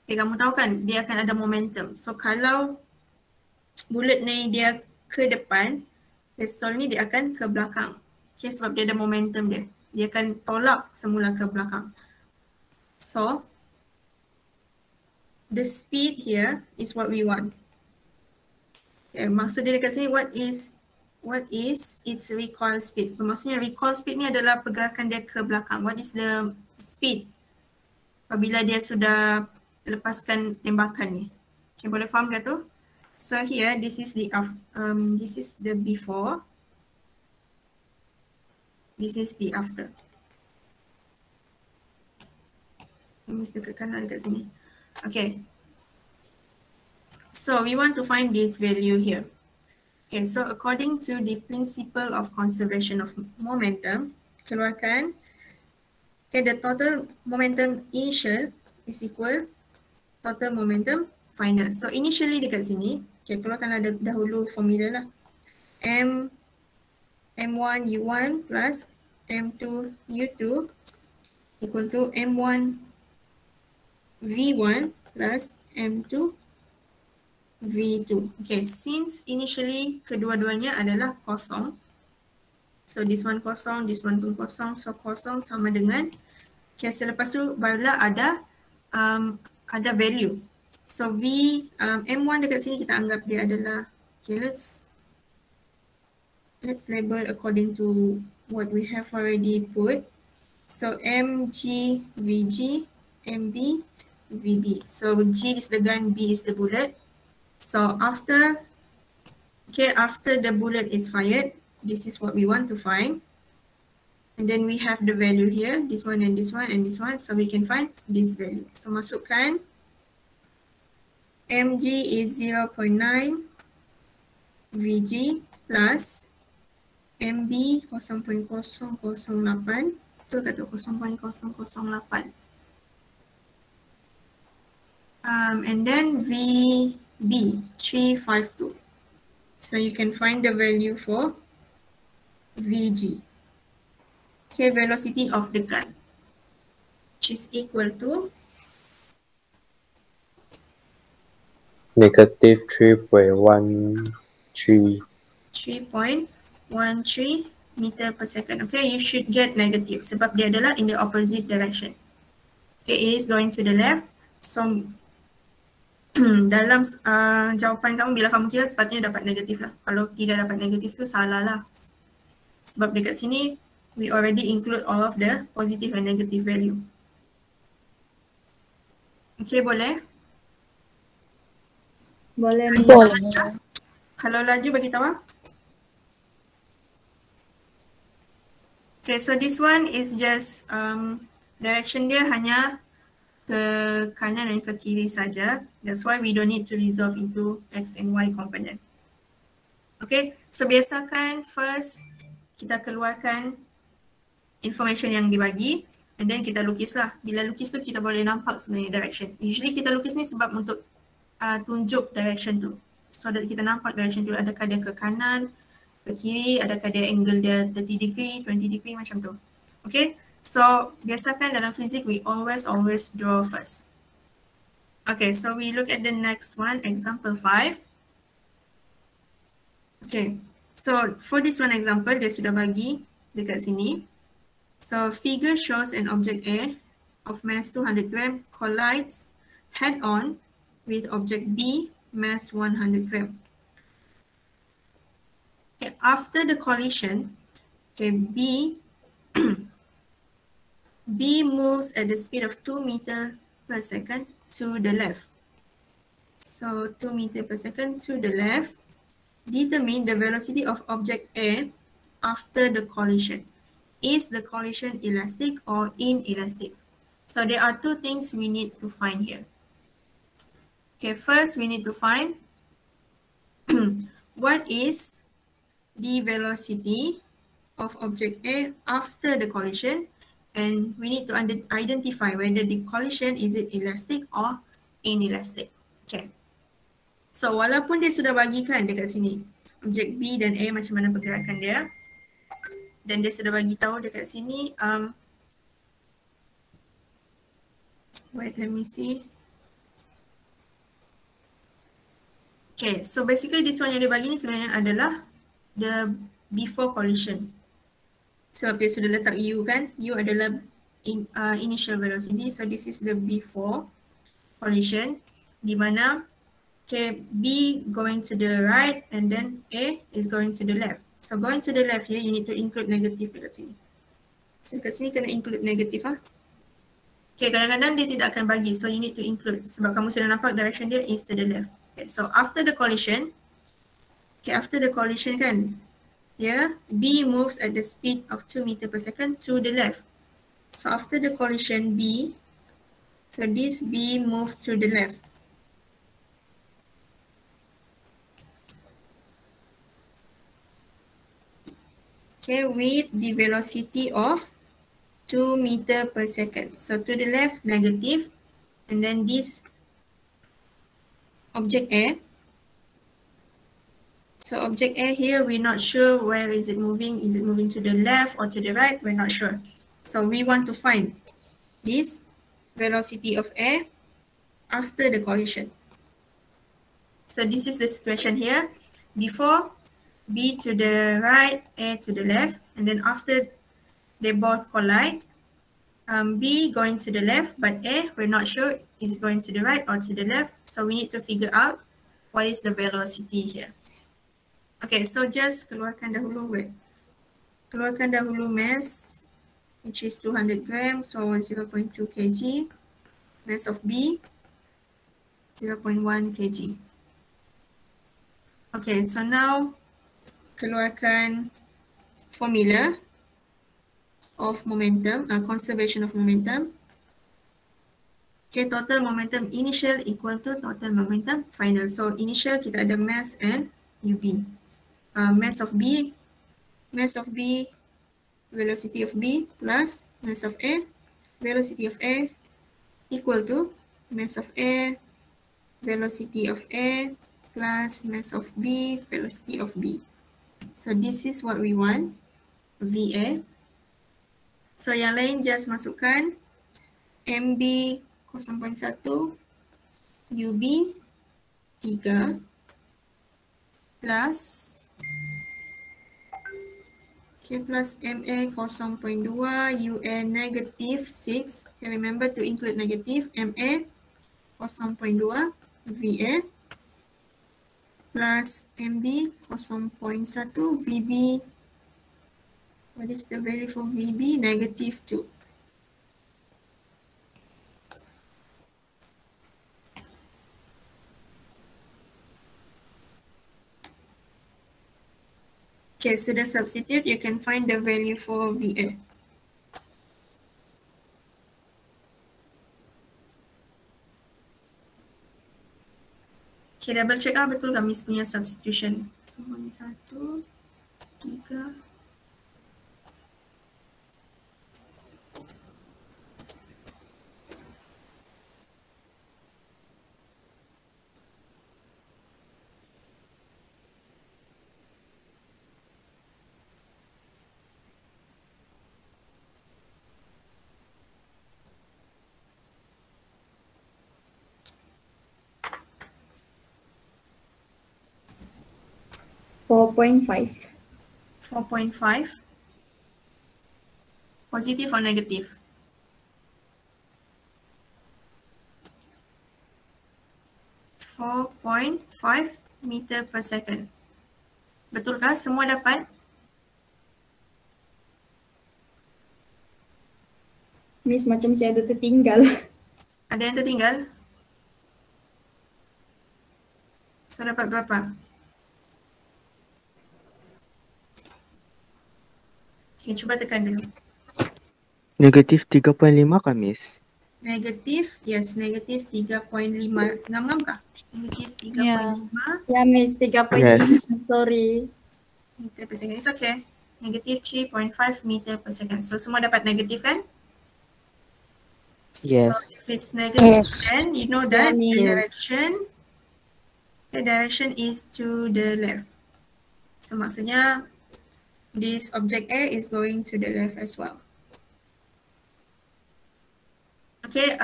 okay, kamu tahu kan dia akan ada momentum. So kalau bullet ni dia ke depan, pistol ni dia akan ke belakang. Okay, sebab dia ada momentum dia. Dia akan tolak semula ke belakang. So the speed here is what we want. Okay, maksud dia dekat sini, what is its recoil speed? Maksudnya recoil speed ni adalah pergerakan dia ke belakang. What is the speed apabila dia sudah lepaskan tembakan ni? Okay, boleh faham ke tu? So here this is the before. This is the after. Ini dekat kanan dekat sini. Okay. So we want to find this value here. Okay, so according to the principle of conservation of momentum, keluarkan, okay, the total momentum initial is equal total momentum final. So initially dekat sini, okay, keluarkan ada dahulu formula lah. M1 U1 plus M2 U2 equal to M1 V1 plus M2 V2. Okay, since initially kedua-duanya adalah kosong, so this one kosong, this one pun kosong, so kosong sama dengan, okay, selepas tu barulah ada value. So M1 dekat sini kita anggap dia adalah, okay, let's label according to what we have already put. So MG VG, MB VB. So G is the gun, B is the bullet. So after the bullet is fired, this is what we want to find. And then we have the value here, this one and this one and this one. So we can find this value. So masukkan MG is 0.9 VG plus MB 0.008. Betul kata 0.008. And then VB 352. So you can find the value for VG. Okay, velocity of the gun, which is equal to negative 3.13. 3.13 meter per second. Okay, you should get negative sebab dia adalah in the opposite direction. Okay, it is going to the left. So dalam jawapan kamu bila kamu kira sepatutnya dapat negatif lah. Kalau tidak dapat negatif tu salah lah. Sebab dekat sini we already include all of the positive and negative value. Okay, boleh? Boleh, Miss. Boleh. Kalau laju bagi tahu. Okay, so this one is just direction dia hanya ke kanan dan ke kiri saja. That's why we don't need to resolve into X and Y component. Okay, so biasakan first kita keluarkan information yang dibagi and then kita lukislah. Bila lukis tu kita boleh nampak sebenarnya direction. Usually kita lukis ni sebab untuk tunjuk direction tu. So that kita nampak direction tu, adakah dia ke kanan, ke kiri, adakah dia angle dia 30 degree, 20 degree macam tu. Okay, so biasakan dalam fizik we always draw first. Okay, so we look at the next one, example 5. Okay, so for this one example, dia sudah bagi dekat sini. So figure shows an object A of mass 200 gram collides head-on with object B mass 100 gram. Okay, after the collision, okay, B moves at the speed of 2 meters per second to the left. So 2 meters per second to the left. Determine the velocity of object A after the collision. Is the collision elastic or inelastic? So there are two things we need to find here. Okay, first we need to find what is the velocity of object A after the collision, and we need to identify whether the collision is it elastic or inelastic. Okay. So walaupun dia sudah bagikan dekat sini objek B dan A macam mana pergerakan dia, dan dia sudah bagi tahu dekat sini wait, let me see. Okay, so basically this one yang dia bagi ni sebenarnya adalah the before collision. Sebab dia sudah letak U kan, U adalah initial velocity, so this is the before collision, di mana okay, B going to the right and then A is going to the left. So going to the left here, you need to include negative dekat sini. So dekat sini kena include negative ah. Okay, kadang-kadang dia tidak akan bagi, so you need to include sebab kamu sudah nampak direction dia is to the left. Okay, so after the collision, kan, yeah, B moves at the speed of 2 meters per second to the left. So after the collision B, so this B moves to the left. Okay, with the velocity of 2 meters per second. So to the left, negative, and then this object A. So object A here, we're not sure where is it moving. Is it moving to the left or to the right? We're not sure. So we want to find this velocity of A after the collision. So this is the situation here. Before, B to the right, A to the left, and then after they both collide, B going to the left, but A, we're not sure is it going to the right or to the left. So we need to figure out what is the velocity here. Okay, so just keluarkan dahulu mass, which is 200 grams, so 0.2 kg. Mass of B, 0.1 kg. Okay, so now keluarkan formula of momentum, conservation of momentum. Okay, total momentum initial equal to total momentum final. So initial kita ada mass and UB. Mass of B, velocity of B plus mass of A, velocity of A equal to mass of A, velocity of A plus mass of B, velocity of B. So this is what we want, VA. So yang lain just masukkan MB 0.1, UB 3 plus plus MA 0.2, UN negative 6. Okay, remember to include negative. MA 0.2, VA plus MB 0.1, VB. What is the value for VB? Negative 2. Okay, so the substitute, you can find the value for VA. Okay, double check betul tak Miss punya substitution. Semuanya 1, 3. $4.5. 4.5. Positive or negative? .5 meter per second. Betulkah semua dapat? Miss, macam saya ada tertinggal. Ada yang tertinggal? So dapat berapa? Okay, cuba tekan dulu. Negatif 3.5 kah, Miss? Negatif, yes, negatif 3.5. Ngam-ngam kah? Negatif 3.5 Ya, Miss, 3.5. Yes. Sorry. meter per second. It's okay. Negatif 3.5 meter per second. So semua dapat negatif kan? Yes. So if it's negative, then you know that Yes. the direction is to the left. So maksudnya this object A is going to the left as well. Okay,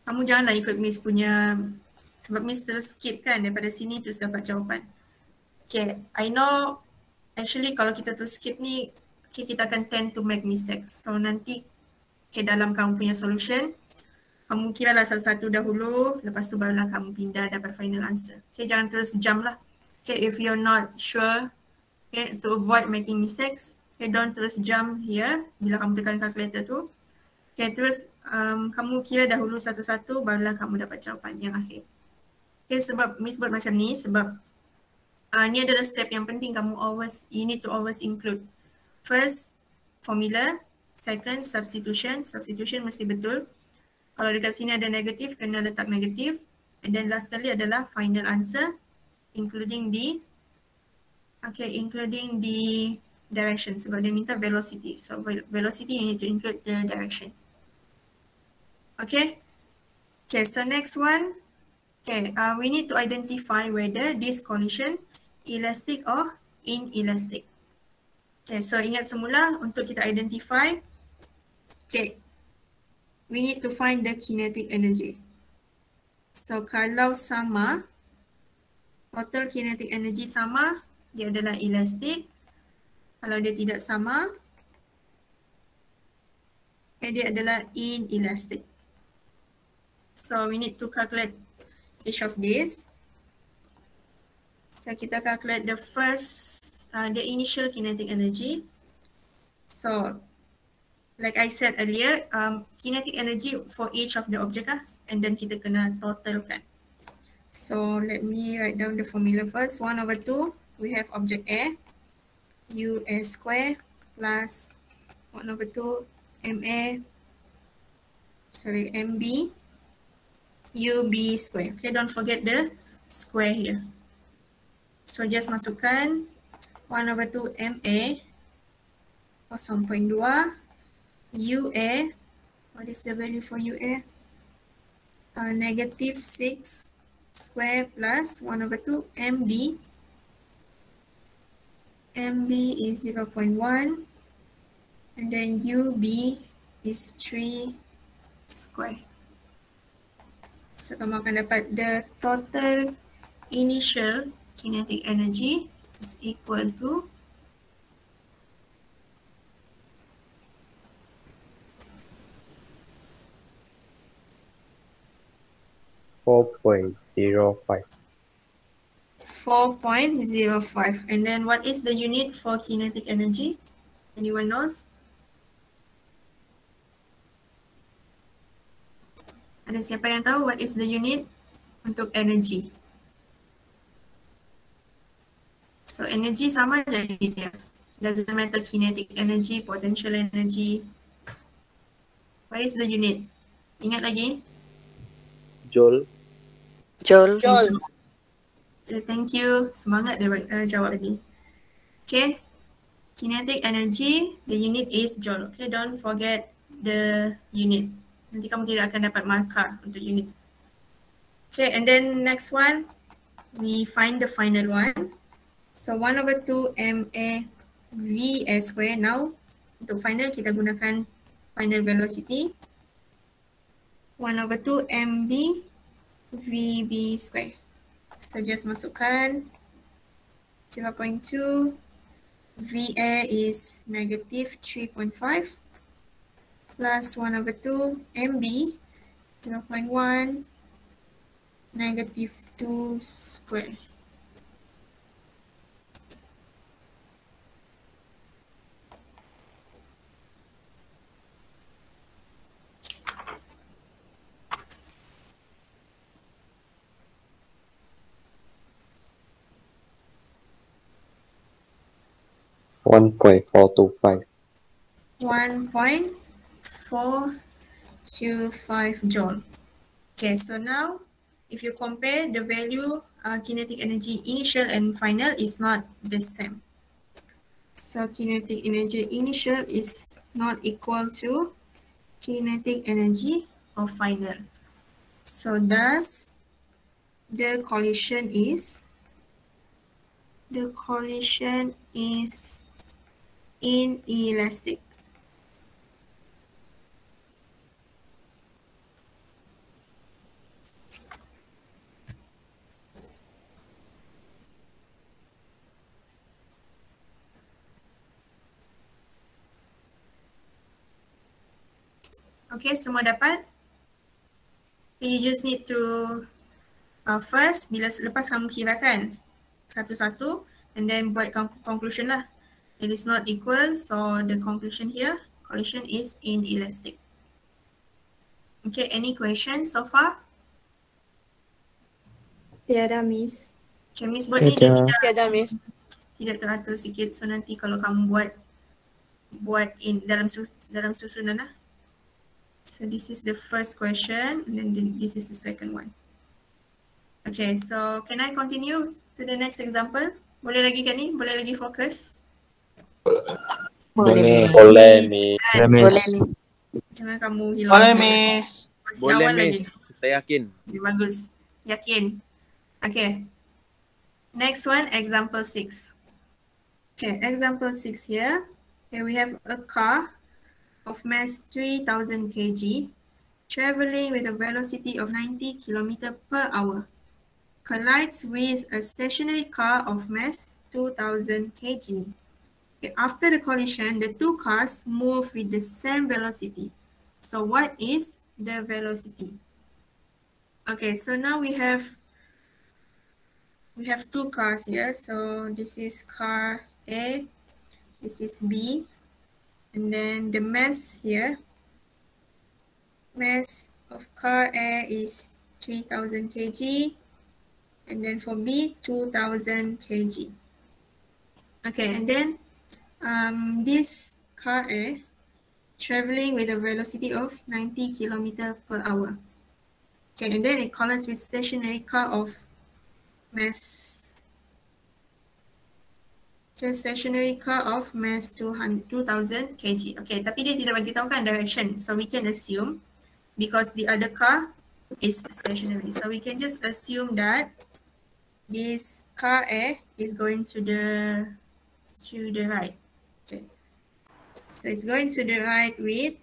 kamu janganlah ikut Miss punya, sebab Miss terus skip kan daripada sini terus dapat jawapan. Okay, I know actually kalau kita terus skip ni, okay, kita akan tend to make mistakes. So nanti dalam kamu punya solution, kamu kiralah satu-satu dahulu, lepas tu barulah kamu pindah dapat final answer. Okay, jangan terus jump lah. Okay, if you're not sure, okay, to avoid making mistakes, okay, don't terus jump here bila kamu tekan calculator tu. Okay, terus kamu kira dahulu satu-satu, barulah kamu dapat jawapan yang akhir. Okay, sebab Miss buat macam ni, sebab ni adalah step yang penting you need to always include. First, formula. Second, substitution. Substitution mesti betul. Kalau dekat sini ada negatif, kena letak negatif. And then last kali adalah final answer, including the direction, sebab dia minta velocity. So velocity you need to include the direction. Okay. Okay, so next one. Okay, we need to identify whether this collision elastic or inelastic. Okay, so ingat semula untuk kita identify, okay, we need to find the kinetic energy. So kalau sama, total kinetic energy sama, dia adalah elastic. Kalau dia tidak sama, dia adalah inelastic. So we need to calculate each of these. So kita calculate the first, the initial kinetic energy. So like I said earlier, kinetic energy for each of the objects, and then kita kena totalkan. So let me write down the formula first. 1/2, we have object A, UA square plus 1/2 MB UB square. Okay, don't forget the square here. So just masukkan 1/2 MA 0.2 UA. What is the value for UA? Negative 6 square plus 1/2 MB. MB is 0.1 and then UB is 3 square. So kamu akan dapat the total initial kinetic energy is equal to 4.05. 4.05. And then what is the unit for kinetic energy? Anyone knows? Ada siapa yang tahu what is the unit untuk energy? So energy sama je dia. Doesn't matter kinetic energy, potential energy. What is the unit? Ingat lagi? Joule. Joule. Okay, thank you. Semangat dia jawab lagi. Okay. Kinetic energy, the unit is joule. Okay, don't forget the unit. Nanti kamu tidak akan dapat markah untuk unit. Okay, and then next one, we find the final one. So 1/2 MA VA square. Now, untuk final kita gunakan final velocity. 1/2 MB VB square. So just masukkan 0.2 VA is negative 3.5 plus 1 over 2 MB 0.1 negative 2 square. One point 425. 1.425 joule. Okay, so now if you compare the value kinetic energy initial and final is not the same. So kinetic energy initial is not equal to kinetic energy of final. So thus the collision is inelastic. Okay, semua dapat? You just need to first, lepas kamu kirakan satu-satu and then buat conclusion lah. It is not equal, so the conclusion here, collision is inelastic. Okay, any questions so far? Tiada, Miss. Okay, Miss Bot ni dia Tiada. Tiada, Miss. tidak teratur sikit, so nanti kalau kamu buat dalam susunan lah. So this is the first question and then this is the second one. Okay, so can I continue to the next example? Boleh lagi kan ni? Boleh lagi fokus? Boleh, Miss. Boleh, Miss. Jangan kamu hilang. Boleh, semangat. Miss. Masih Boleh, awal Miss. lagi. Saya yakin. Okay, bagus. Yakin. Okay. Next one, example 6. Okay, example 6 here. Okay, we have a car of mass 3000 kg traveling with a velocity of 90 km per hour. Collides with a stationary car of mass 2000 kg. Okay, after the collision, the two cars move with the same velocity. So what is the velocity? Okay, so now we have two cars here. So this is car A, this is B, and then the mass here, mass of car A is 3000 kg, and then for B, 2000 kg. Okay, and then this car A traveling with a velocity of 90 km per hour. Okay, and then it collides with stationary car of mass. Okay, stationary car of mass 2000 kg. Okay, tapi dia tidak bagi tahu kan direction. So we can assume because the other car is stationary. So we can just assume that this car A is going to the right. Okay. So it's going to the right with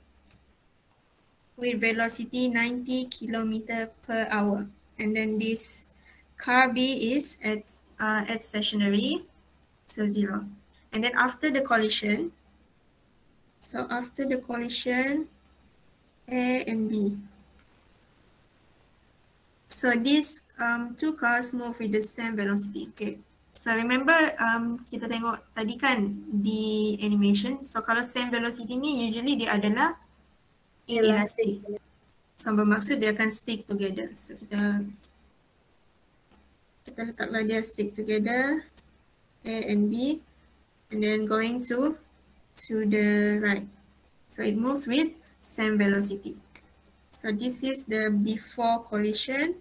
velocity 90 km per hour. And then this car B is at stationary, so 0. And then after the collision, A and B. So these two cars move with the same velocity. Okay. So remember kita tengok tadi kan di animation. So kalau same velocity ni usually dia adalah inelastic. So bermaksud dia akan stick together. So kita letaklah dia stick together, A and B, and then going to the right. So it moves with same velocity. So this is the before collision.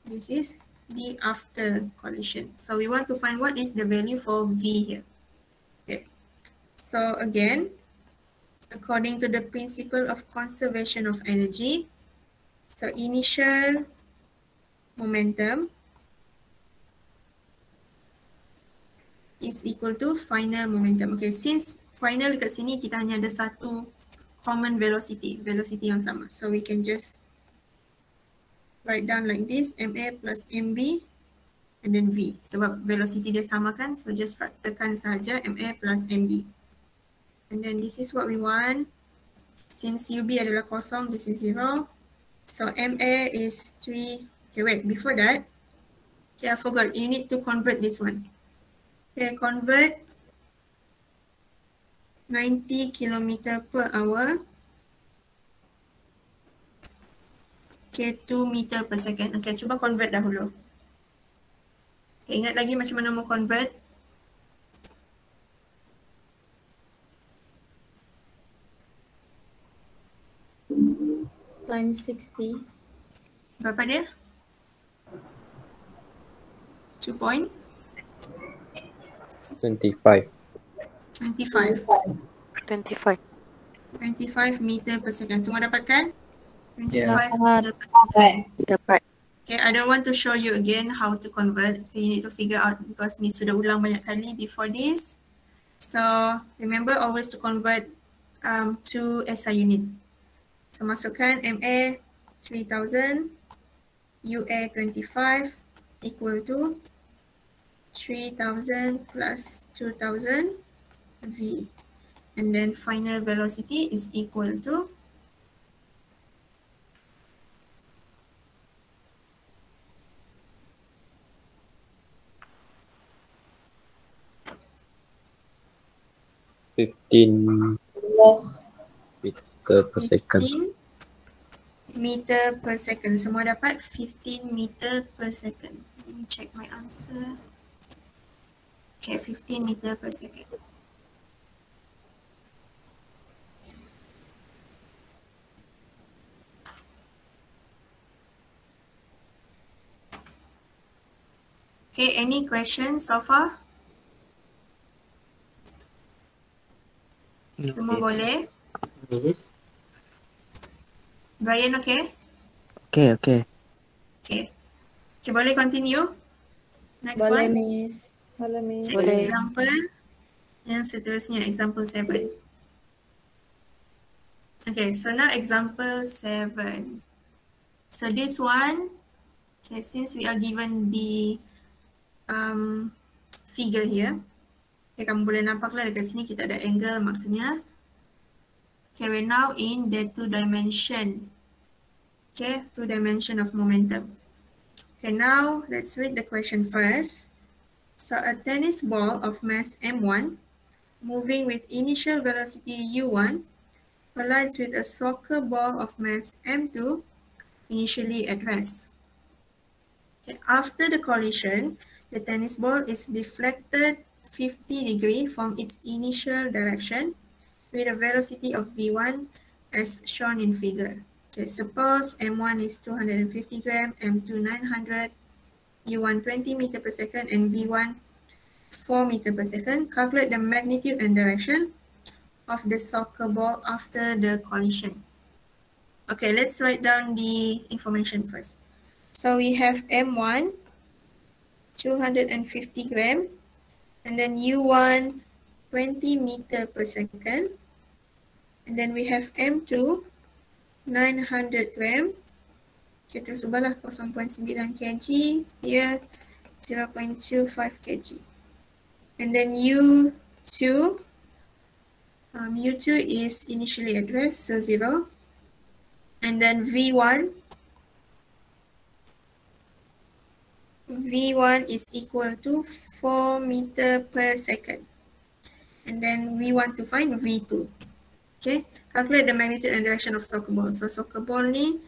This is the after collision. So we want to find what is the value for V here. Okay. So again, according to the principle of conservation of energy, so initial momentum is equal to final momentum. Okay, since final dekat sini kita hanya ada satu common velocity yang sama. So we can just write down like this, MA plus MB and then V. Sebab velocity dia sama kan, so just tekan sahaja MA plus MB. And then this is what we want. Since UB adalah kosong, this is 0. So MA is 3. Okay, wait, before that, okay, I forgot, you need to convert this one. Okay, convert 90 km per hour. Okay, 2 meter per second. Okay, cuba convert dahulu. Okay, ingat lagi macam mana mau convert? Times 60. Berapa dia? 2 point? 25. 25. 25. 25 meter per second. Semua dapatkan? 25 Yeah. meter per second. Dapat. Okay, I don't want to show you again how to convert. Okay, you need to figure out because ni sudah ulang banyak kali before this. So, remember always to convert to SI unit. So, masukkan MA 3000, UA 25 equal to 3000 plus 2000 V. And then final velocity is equal to 15 meter per second. 15 meter per second. Semua dapat 15 meter per second. Let me check my answer. Okay, 15 meter per second. Okay, any questions so far? Semua boleh? Miss? Brian, okay? Okay, okay. Okay. Okay, boleh continue? Next Boleh, one. Miss. Boleh, Miss. Okay, Boleh. example yang seterusnya, example 7. Okay, so now example 7. So this one, okay, since we are given the figure here, okay, kamu boleh nampaklah dekat sini kita ada angle, maksudnya okay, we're now in the 2 dimension. Okay, 2 dimension of momentum. Okay, now let's read the question first. So a tennis ball of mass m1 moving with initial velocity u1 collides with a soccer ball of mass m2 initially at rest. Okay, after the collision, the tennis ball is deflected 50 degrees from its initial direction with a velocity of v1 as shown in figure. Okay, suppose m1 is 250 gram, m2 900, u1 20 meter per second, and v1 4 meter per second. Calculate the magnitude and direction of the soccer ball after the collision. Okay, let's write down the information first. So we have m1 250 gram, and then u1 20 meter per second, and then we have m2 900 gram. Okay, terus ubahlah 0.9 kg, here 0.25 kg. And then u2 is initially at rest, so 0. And then v1 is equal to 4 meter per second. And then we want to find v2. Okay, calculate the magnitude and direction of soccer ball. So soccer ball ni,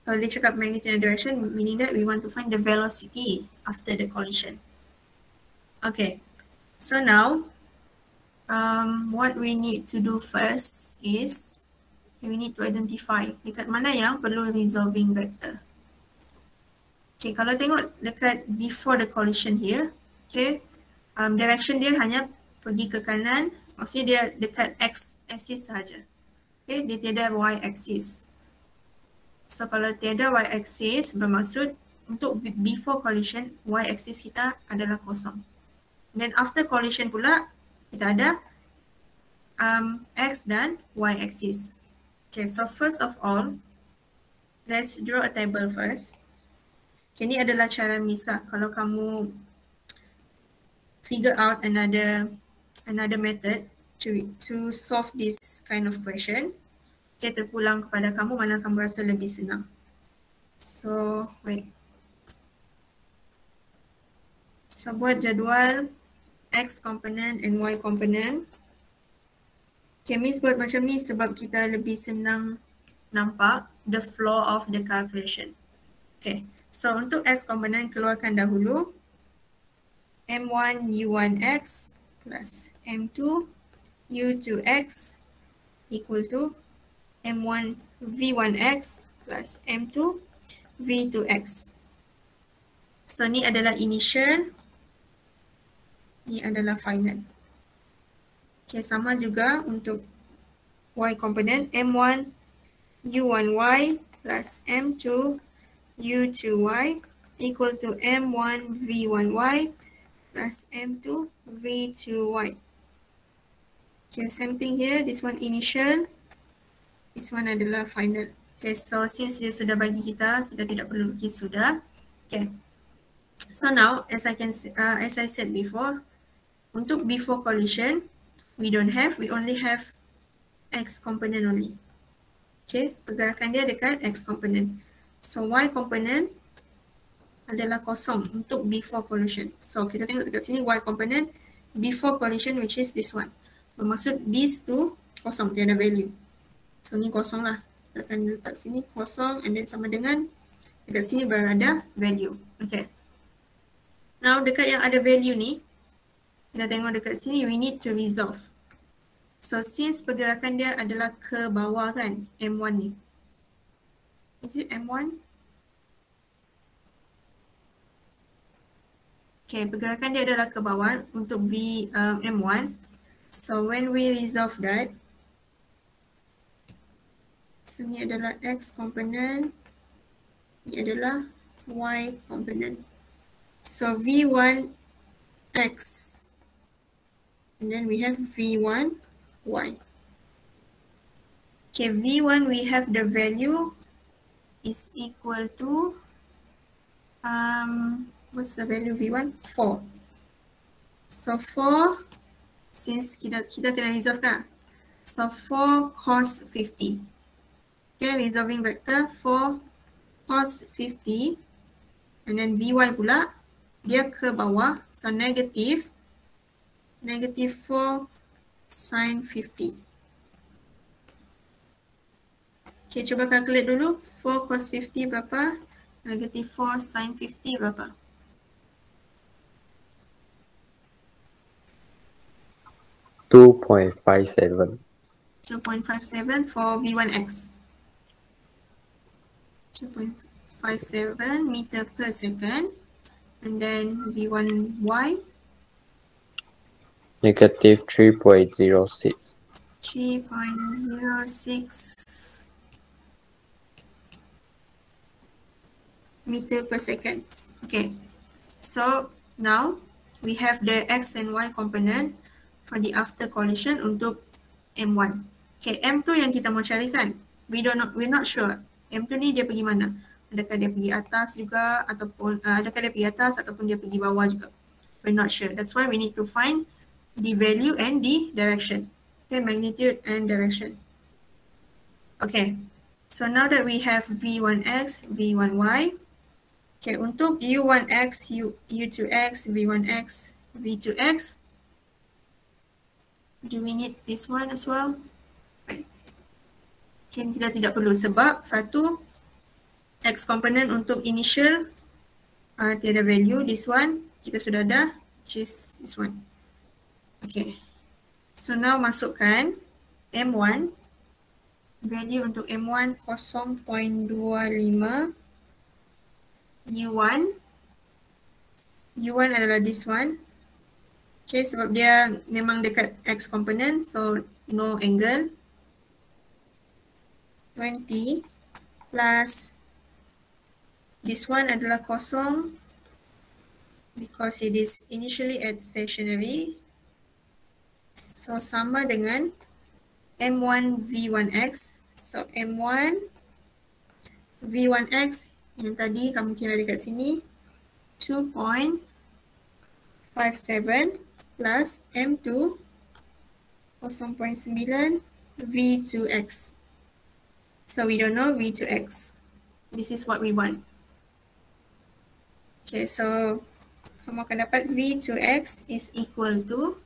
kalau dia cakap magnitude and direction, meaning that we want to find the velocity after the collision. Okay, so now what we need to do first is we need to identify dekat mana yang perlu resolving vector. Okay, kalau tengok dekat before the collision here, okay, direction dia hanya pergi ke kanan, maksudnya dia dekat x axis sahaja. Okay, dia tiada y axis. So kalau tiada y axis bermaksud untuk before collision y axis kita adalah kosong. Then after collision pula kita ada x dan y axis. Okay, so first of all, let's draw a table first. Okay, ni adalah cara Miss lah. Kalau kamu figure out another method to solve this kind of question. Okay, terpulang kepada kamu mana kamu rasa lebih senang. So, wait. So, buat jadual X component and Y component. Okay, Miss buat macam ni sebab kita lebih senang nampak the flow of the calculation. Okay, so untuk X component keluarkan dahulu M1 U1X plus M2 U2X equal to M1 V1X plus M2 V2X. So ni adalah initial, ni adalah final. Okay, sama juga untuk Y component M1 U1Y plus M2 U2Y equal to M1 V1Y plus M2 V2Y. Okay, same thing here. This one initial, this one adalah final. Okay, so since dia sudah bagi kita tidak perlu lukis sudah. Okay. So now, as I said before, untuk before collision, we only have X component only. Okay, pergerakan dia dekat X component. So Y component adalah kosong untuk before collision. So kita tengok dekat sini Y component before collision, which is this one. Bermaksud these two kosong, tiada value. So ni kosong lah. Kita akan letak sini kosong and then sama dengan dekat sini berada value. Okay. Now dekat yang ada value ni, kita tengok dekat sini we need to resolve. So since pergerakan dia adalah ke bawah kan, M1 ni. Is it M1? Okay, pergerakan dia adalah ke bawah untuk M1. So when we resolve that, so ni adalah X component, ni adalah Y component. So V1X, and then we have V1Y. Okay, V1 we have the value is equal to, what's the value V1? 4. So 4, since kita kena resolve kan? So 4 cos 50. Okay, resolving vector 4 cos 50. And then Vy pula, dia ke bawah. So negative 4 sin 50. Okay, cuba calculate dulu. 4 cos 50 berapa? Negative 4 sin 50 berapa? 2.57. 2.57 for V1X. 2.57 meter per second. And then V1Y. Negative 3.06. 3.06 meter per second. Okay, so now we have the X and Y component for the after collision untuk M1. Okay, M2 yang kita mau carikan. We're not sure. M2 ni dia pergi mana? Adakah dia pergi atas juga ataupun adakah dia pergi atas ataupun dia pergi bawah juga? We're not sure. That's why we need to find the value and the direction. Okay, magnitude and direction. Okay, so now that we have V1X, V1Y. Okay, untuk U1X, U2X, V1X, V2X. Do we need this one as well? Right. Okay, kita tidak perlu sebab satu X component untuk initial tiada value. This one kita sudah ada, which is this one. Okay, so now masukkan M1. Value untuk M1 0.25. U1 adalah this one. Okay, sebab dia memang dekat X component, so no angle. 20 plus this one adalah kosong because it is initially at stationary. So sama dengan M1 V1X. So M1 V1X yang tadi kamu kira dekat sini 2.57 57 plus M2 0.9 V2X. So we don't know V2X. This is what we want. Okay, so kamu akan dapat V2X is equal to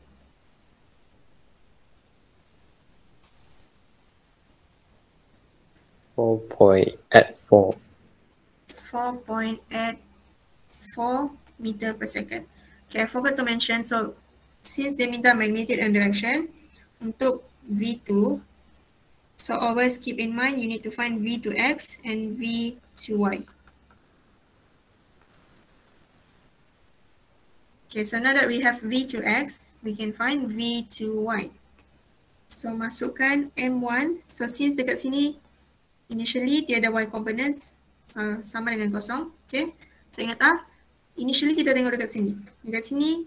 4.84. 4.84 meter per second. Okay, I forgot to mention, so since they minta magnitude and direction untuk V2, so always keep in mind you need to find V2X and V2Y. Okay, so now that we have V2X, we can find V2Y. So masukkan M1, so since dekat sini initially tiada Y components, so sama dengan kosong, okay. So ingat initially kita tengok dekat sini. Dekat sini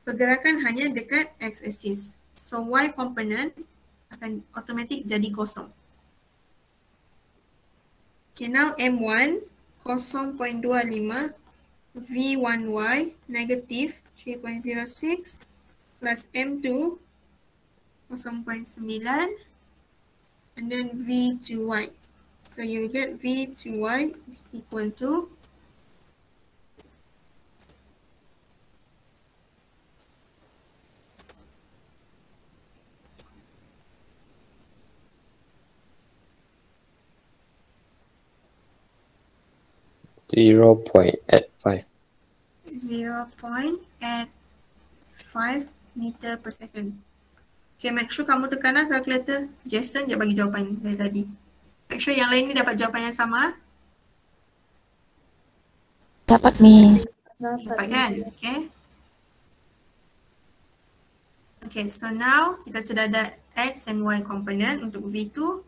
pergerakan hanya dekat X axis. So Y component akan automatic jadi kosong. Okay, now M1 0.25 V1Y negative 3.06 plus M2 0.9 and then V2Y. So you will get V2Y is equal to 0.85. 0.85 meter per second. Okay, make sure kamu tekan kalkulator. Jason dia bagi jawapan dari tadi. Make sure yang lain ni dapat jawapan yang sama. Dapat, Miss. Dapat kan? Okay. Okay, so now kita sudah ada X and Y component untuk V2.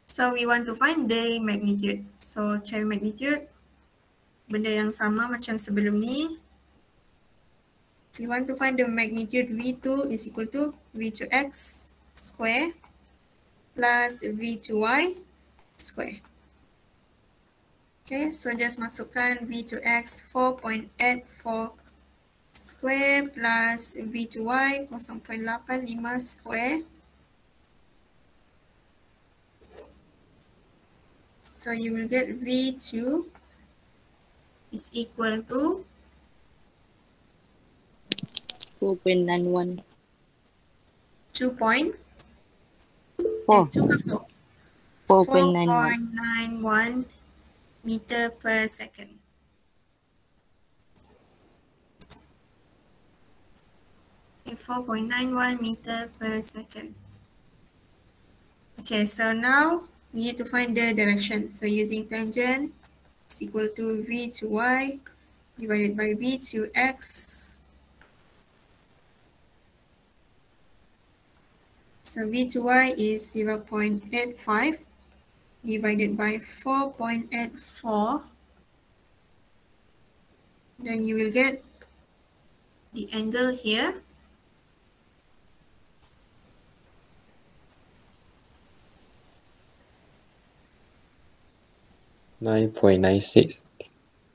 So we want to find the magnitude. So cari magnitude. Benda yang sama macam sebelum ni. We want to find the magnitude V2 is equal to V2X square plus V2Y square. Okay, so just masukkan V2X 4.84 square plus V2Y 0.85 square. So you will get V2 is equal to 4.91. 4.91 meter per second. Okay, 4.91 meter per second. Okay, so now we need to find the direction. So using tangent is equal to V to Y divided by V to X. So V to Y is 0.85 divided by 4.84. Then you will get the angle here. (9.96).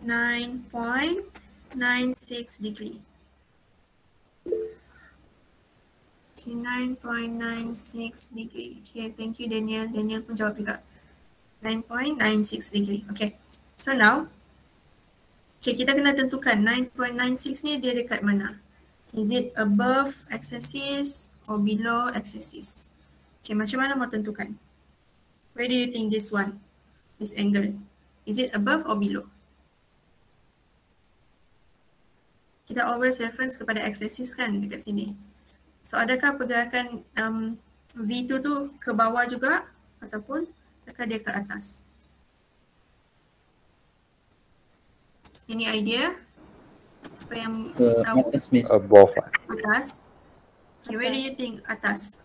9.96 degree. Okay, 9.96 degree. Okay, thank you Daniel. Daniel pun jawab juga. 9.96 degree. Okay, so now, okay, kita kena tentukan 9.96 ni dia dekat mana? Is it above x-axis or below x-axis? Okay, macam mana mau tentukan? Where do you think this one, this angle? Is it above or below? Kita always reference kepada x-axis kan dekat sini. So adakah pergerakan V2 tu ke bawah juga ataupun adakah dia ke atas? Any idea? Siapa yang tahu? Atas, Miss. Above. Atas. Okay, where do you think atas?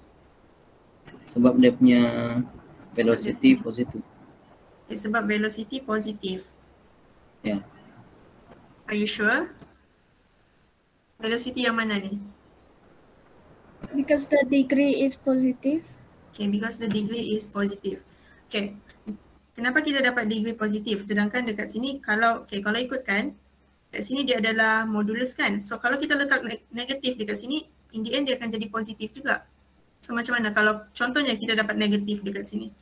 Sebab dia punya velocity positif. Okay, sebab velocity positif. Ya. Are you sure? Velocity yang mana ni? Because the degree is positive. Okay, because the degree is positive. Okay, kenapa kita dapat degree positif? Sedangkan dekat sini kalau ikutkan Kat sini dia adalah modulus kan. So kalau kita letak negatif dekat sini, in the end dia akan jadi positif juga. So macam mana kalau contohnya kita dapat negatif dekat sini.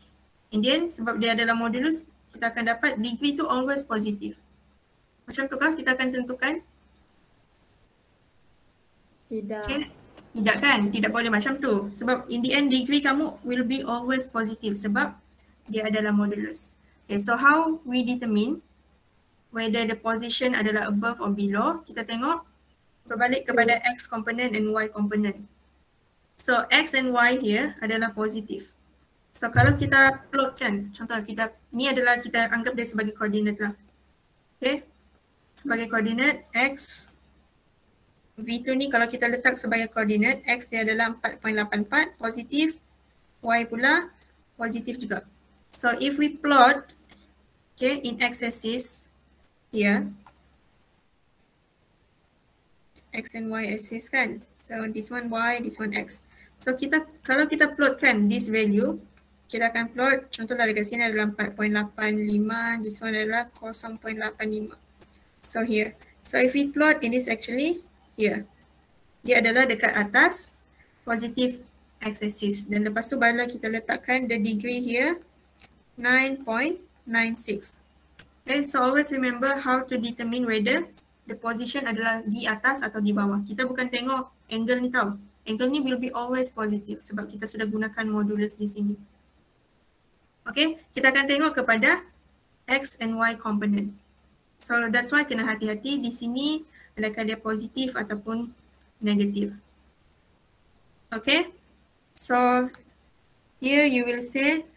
In the end sebab dia adalah modulus, kita akan dapat degree tu always positif. Macam tu kah kita akan tentukan? Tidak. Okay. Tidak kan? Tidak boleh macam tu. Sebab in the end degree kamu will be always positive sebab dia adalah modulus. Okay, so how we determine whether the position adalah above or below? Kita tengok berbalik kepada X component and Y component. So X and Y here adalah positif. So kalau kita plot kan, contoh ni adalah kita anggap dia sebagai koordinat lah. Okay, sebagai koordinat X, V2 ni kalau kita letak sebagai koordinat, X dia adalah 4.84 positif, Y pula positif juga. So if we plot, okay, in X-axis here, X and Y axis kan. So this one Y, this one X. So kalau kita plot kan this value, kita akan plot, contohlah dekat sini adalah 4.85, this one adalah 0.85. So here. So if we plot, it is actually here. Dia adalah dekat atas positive x-axis. Dan lepas tu barulah kita letakkan the degree here 9.96. Okay, so always remember how to determine whether the position adalah di atas atau di bawah. Kita bukan tengok angle ni tau. Angle ni will be always positive sebab kita sudah gunakan modulus di sini. Okay, kita akan tengok kepada X and Y component. So that's why kena hati-hati di sini adakah dia positif ataupun negatif. Okay, so here you will say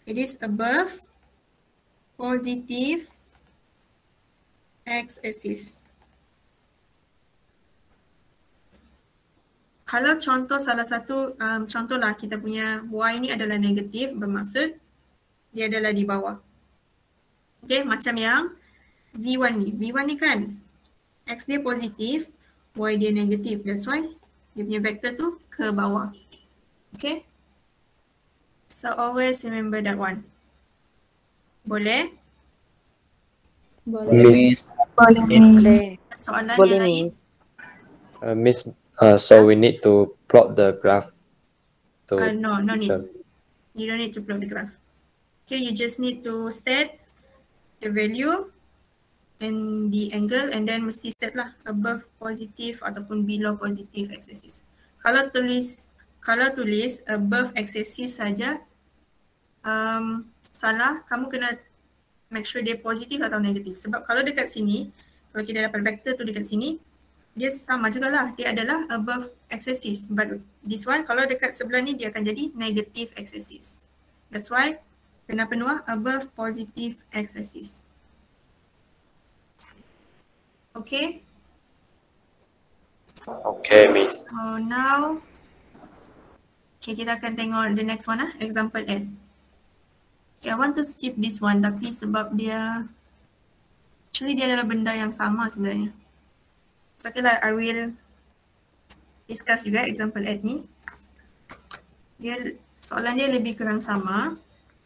it is above positive x-axis. Kalau contoh salah satu, contohlah kita punya Y ni adalah negatif, bermaksud dia adalah di bawah. Okay, macam yang V1 ni. V1 ni kan, X dia positif, Y dia negatif. That's why dia punya vector tu ke bawah. Okay. So always remember that one. Boleh? Miss, Boleh. Soalan Boleh, yang lain? Miss. Miss, so we need to plot the graph to No need. the- You don't need to plot the graph. Okay, you just need to state the value and the angle and then mesti set lah above positive ataupun below positive x-axis. Kalau tulis above x-axis saja salah, kamu kena make sure dia positif atau negatif. Sebab kalau dekat sini, kalau kita dapat vector tu dekat sini, dia sama jugalah, dia adalah above x-axis. But this one kalau dekat sebelah ni dia akan jadi negative x-axis. That's why kena penuh above positive x-axis. Okay. Okay, Miss. So now, okay, kita akan tengok the next one lah, example N. Okay, I want to skip this one tapi sebab dia, actually dia adalah benda yang sama sebenarnya. So okay lah, I will discuss juga example N ni. Soalan dia lebih kurang sama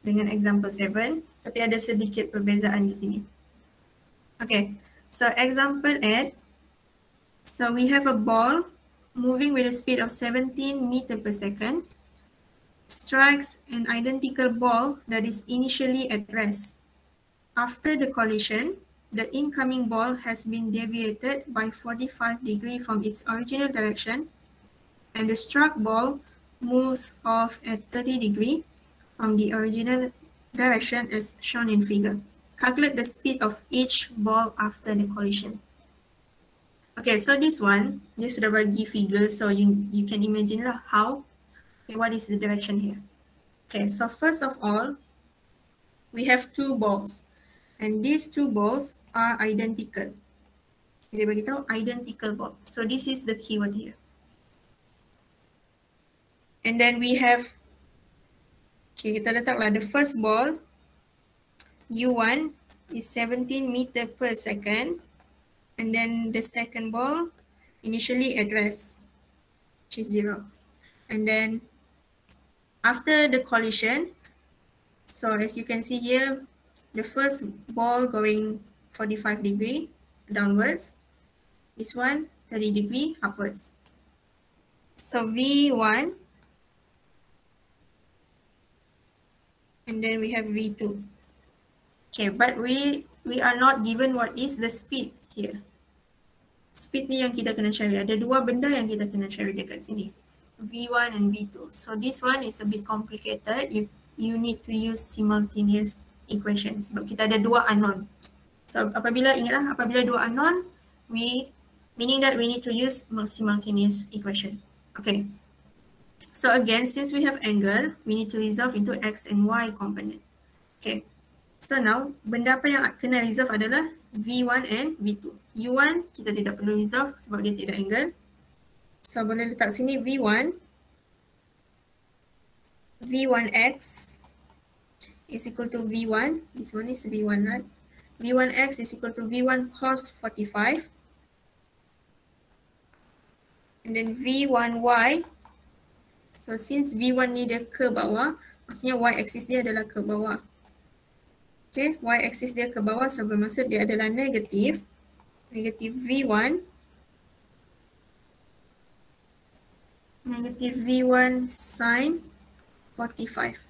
dengan example 7 tapi ada sedikit perbezaan di sini. Okay, so example 8. So we have a ball moving with a speed of 17 meters per second, strikes an identical ball that is initially at rest. After the collision, the incoming ball has been deviated by 45 degrees from its original direction, and the struck ball moves off at 30 degrees from the original direction as shown in figure. Calculate the speed of each ball after the collision. Okay, so this one, dia sudah bagi figure, so you can imagine lah how, okay, what is the direction here. Okay, so first of all, we have two balls, and these two balls are identical. Dia bagi tahu identical ball. So this is the keyword here. And then we have, okay, kita letaklah the first ball, U1 is 17 meters per second. And then the second ball, initially at rest, which is 0. And then after the collision, so as you can see here, the first ball going 45 degrees, downwards. This one 30 degree upwards. So V1 and then we have V2. Okay, but we are not given what is the speed here. Speed ni yang kita kena cari. Ada dua benda yang kita kena cari dekat sini. V1 and V2. So this one is a bit complicated. You need to use simultaneous equation sebab kita ada dua unknown. So apabila ingatlah apabila dua unknown, meaning that we need to use simultaneous equation. Okay. So again, since we have angle, we need to resolve into x and y component. Okay. So now, benda apa yang kena resolve adalah V1 and V2. U1 kita tidak perlu resolve sebab dia tidak angle. So boleh letak sini V1. V1x is equal to V1. This one is V1, right? V1x is equal to V1 cos 45. And then V1y. So since V1 ni dia ke bawah, maksudnya y-axis dia adalah ke bawah. Okay, y-axis dia ke bawah, so bermaksud dia adalah negatif V1, negatif V1 sin 45.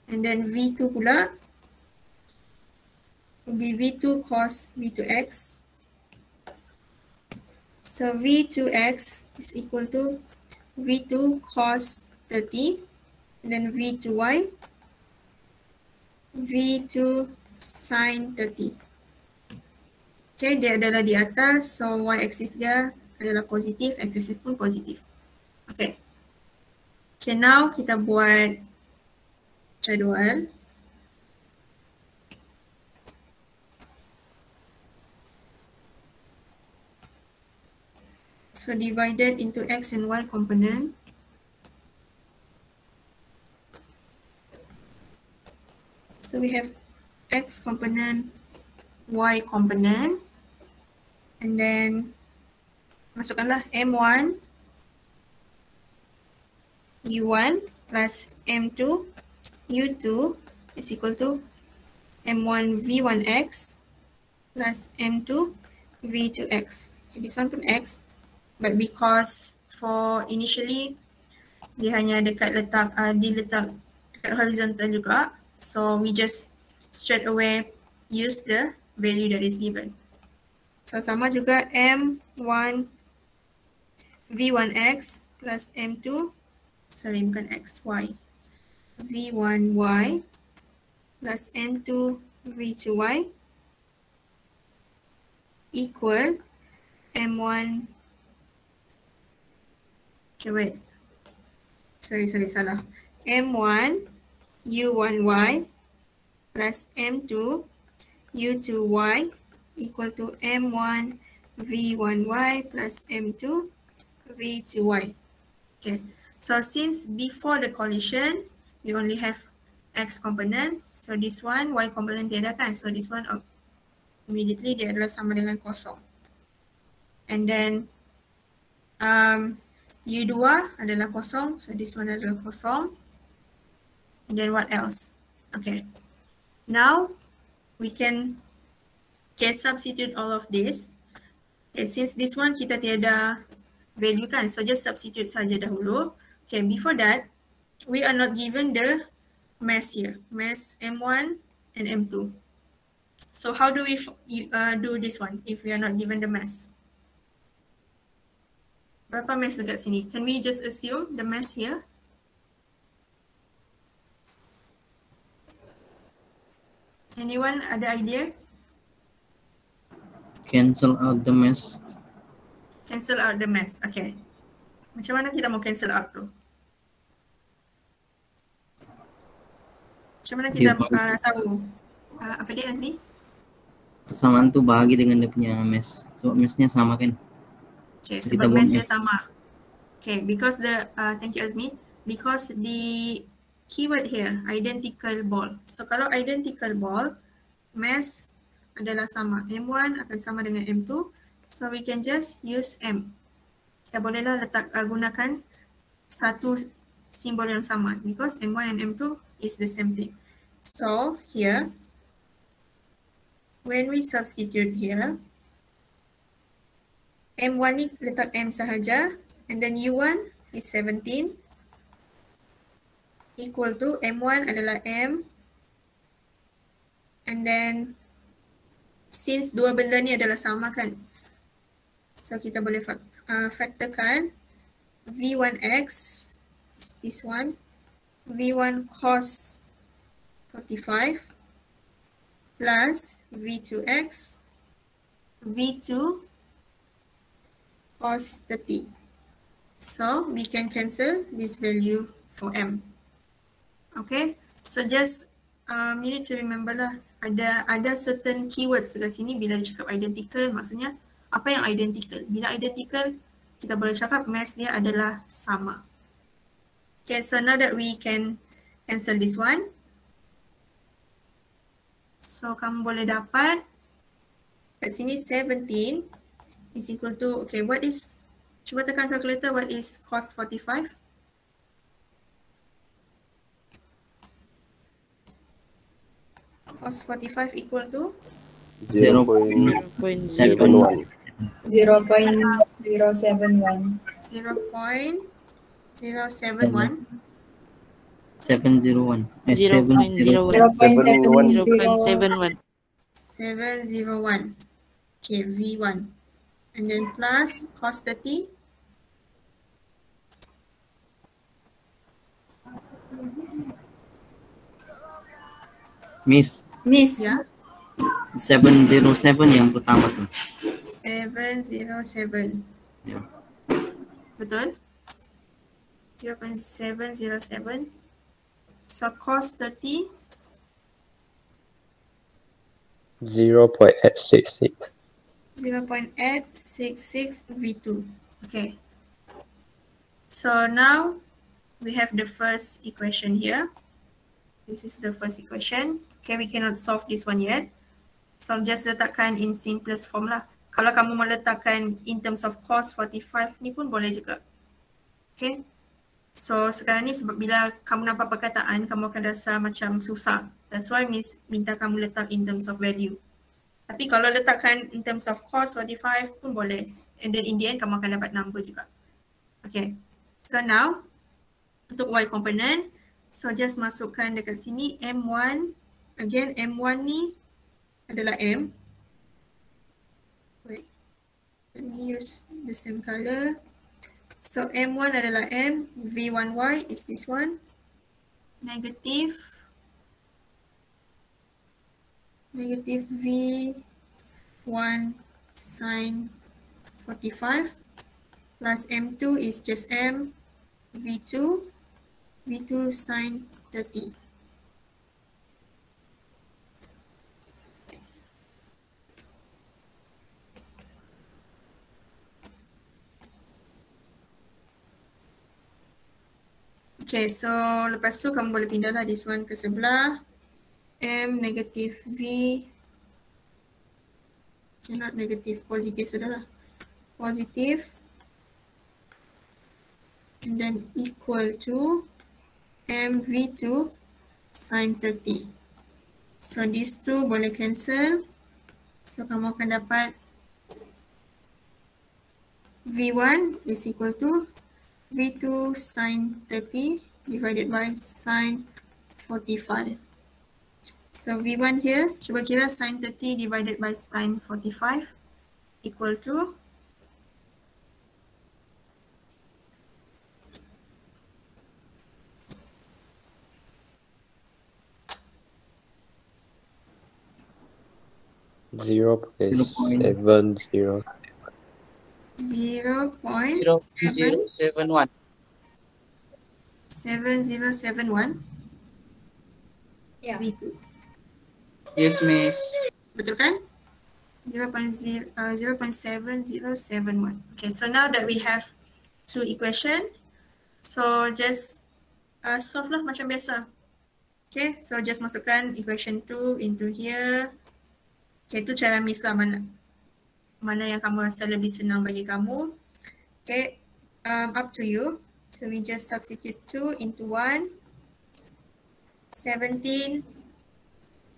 And then V2 pula will be V2 cos V2x. So V2x is equal to V2 cos 30, and then V2y, V2 sin 30. Okay, dia adalah di atas, so y-axis dia adalah positif, x-axis pun positif. Okay. Okay, now kita buat jadual. So divided into x and y component. So we have x component, y component, and then masukkanlah M1 U1 plus M2 U2 is equal to M1 V1x plus M2 V2x. Okay, this one pun x, but because for initially dia hanya diletak dekat horizontal juga, so we just straight away use the value that is given. So sama juga M1 V1x plus M2, sorry bukan x, y, V1y plus M2 V2y equal M1, okay wait, sorry salah, M1 U1y plus M2 U2y equal to M1 V1y plus M2 V2y. Okay, so since before the collision, we only have x component, so this one y component tiada kan, so this one immediately dia adalah sama dengan kosong. And then U2 adalah kosong, so this one adalah kosong. And then what else? Okay, now we can substitute all of this. Okay, since this one kita tiada value kan, so just substitute saja dahulu. Okay, before that, we are not given the mass here, mass M1 and M2. So how do we do this one if we are not given the mass? Berapa mass dekat sini? Can we just assume the mass here? Anyone ada idea? Cancel out the mass. Cancel out the mass. Okay. Macam mana kita mau cancel out tu? Macam mana kita tahu? Apa dia Azmi? Persamaan tu bahagi dengan dia punya mass. Sebab massnya sama kan? Okay, sebab mass dia sama. Okay, because the, thank you Azmi. Because the keyword here, identical ball. So kalau identical ball, mass adalah sama. M1 akan sama dengan M2. So we can just use M. Kita bolehlah gunakan satu simbol yang sama because M1 and M2 is the same thing. So here when we substitute here, M1 ni letak M sahaja, and then U1 is 17 equal to M1 adalah M, and then since dua benda ni adalah sama kan, so kita boleh factorkan V1x is this one, V1 cos 45 plus V2x, V2 cos 30. So we can cancel this value for M. Okay, so just you need to remember lah, ada certain keywords dekat sini bila cakap identical, maksudnya apa yang identical? Bila identical, kita boleh cakap mass dia adalah sama. Okay, so now that we can cancel this one, so kamu boleh dapat kat sini 17 is equal to, okay, what is, cuba tekan calculator, what is cos 45? Cos 45 equal to 0.71. 0.071. 0.071. 701. 0.01. 0.01. 701. Okay, V1. And then plus cos 30. Miss, Ya, 707 yang pertama tuh. 707. Ya. Betul? 0.707. So cos 30 0.866. 0.866 V2. Okay. So now we have the first equation here. This is the first equation. Okay, we cannot solve this one yet. So just letakkan in simplest form lah. Kalau kamu mau letakkan in terms of cos 45 ni pun boleh juga. Okay. So sekarang ni sebab bila kamu nampak perkataan, kamu akan rasa macam susah. That's why Miss minta kamu letak in terms of value. Tapi kalau letakkan in terms of cos 45 pun boleh. And then in the end kamu akan dapat number juga. Okay. So now, untuk Y component, so just masukkan dekat sini M1. Again, M1 ni adalah M. Wait. Let me use the same color. So M1 adalah M. V1Y is this one. Negative V1 sin 45 plus M2 is just M. V2 sin 30. Okay, so lepas tu kamu boleh pindahlah this one ke sebelah. M negative V, not negative, positive sudahlah. Positive. And then equal to MV2 sin 30. So these two boleh cancel. So kamu akan dapat V1 is equal to V2 sin 30 divided by sin 45. So V1 here, cuba kira sin 30 divided by sin 45 equal to 0.70. 0.7071. 0.071. Yeah. V2. Yes, Miss. Betul kan? 0.7071. Okay, so now that we have two equation, so just solve lah macam biasa. Okay, so just masukkan equation 2 into here. Okay, itu cara Miss lah, mana yang kamu rasa lebih senang bagi kamu. Okay, up to you. So we just substitute 2 into 1. 17.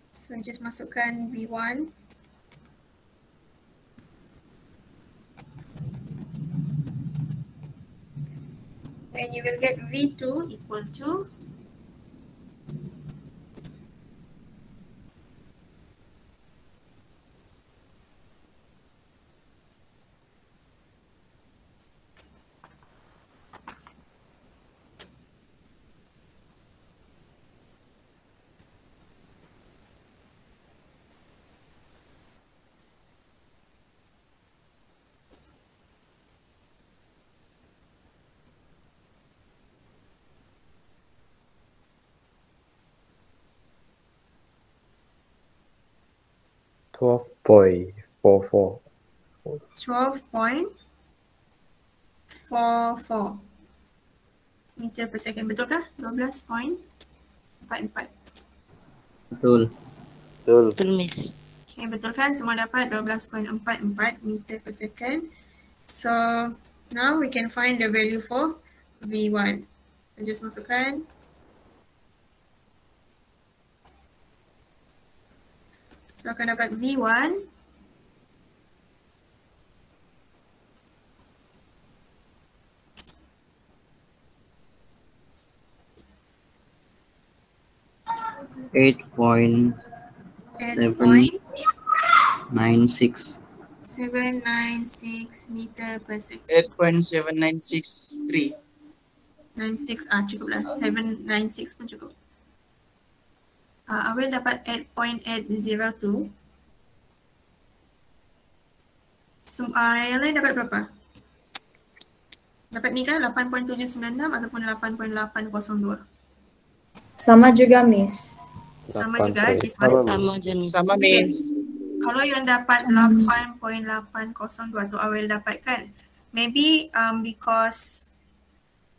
So just masukkan V1. and you will get V2 equal to 12.44. 12.44 meter per second. Betulkah? 12.44. Betul. Betul. Betul, Miss. Okay, betul kan? Semua dapat 12.44 meter per second. So now we can find the value for V1. Just masukkan. So akan dapat V1 8.796 8.796 meter per second. 8.7963. 96 cukup lah. 796 pun cukup. Awal dapat 8.802. Yang lain dapat berapa? Dapat ni kan 8.796 ataupun 8.802? Sama juga, Miss. Sama 8 juga. point. This one. Sama je, Miss. Sama, Miss. Kalau yang dapat 8.802 tu awal dapatkan. Maybe because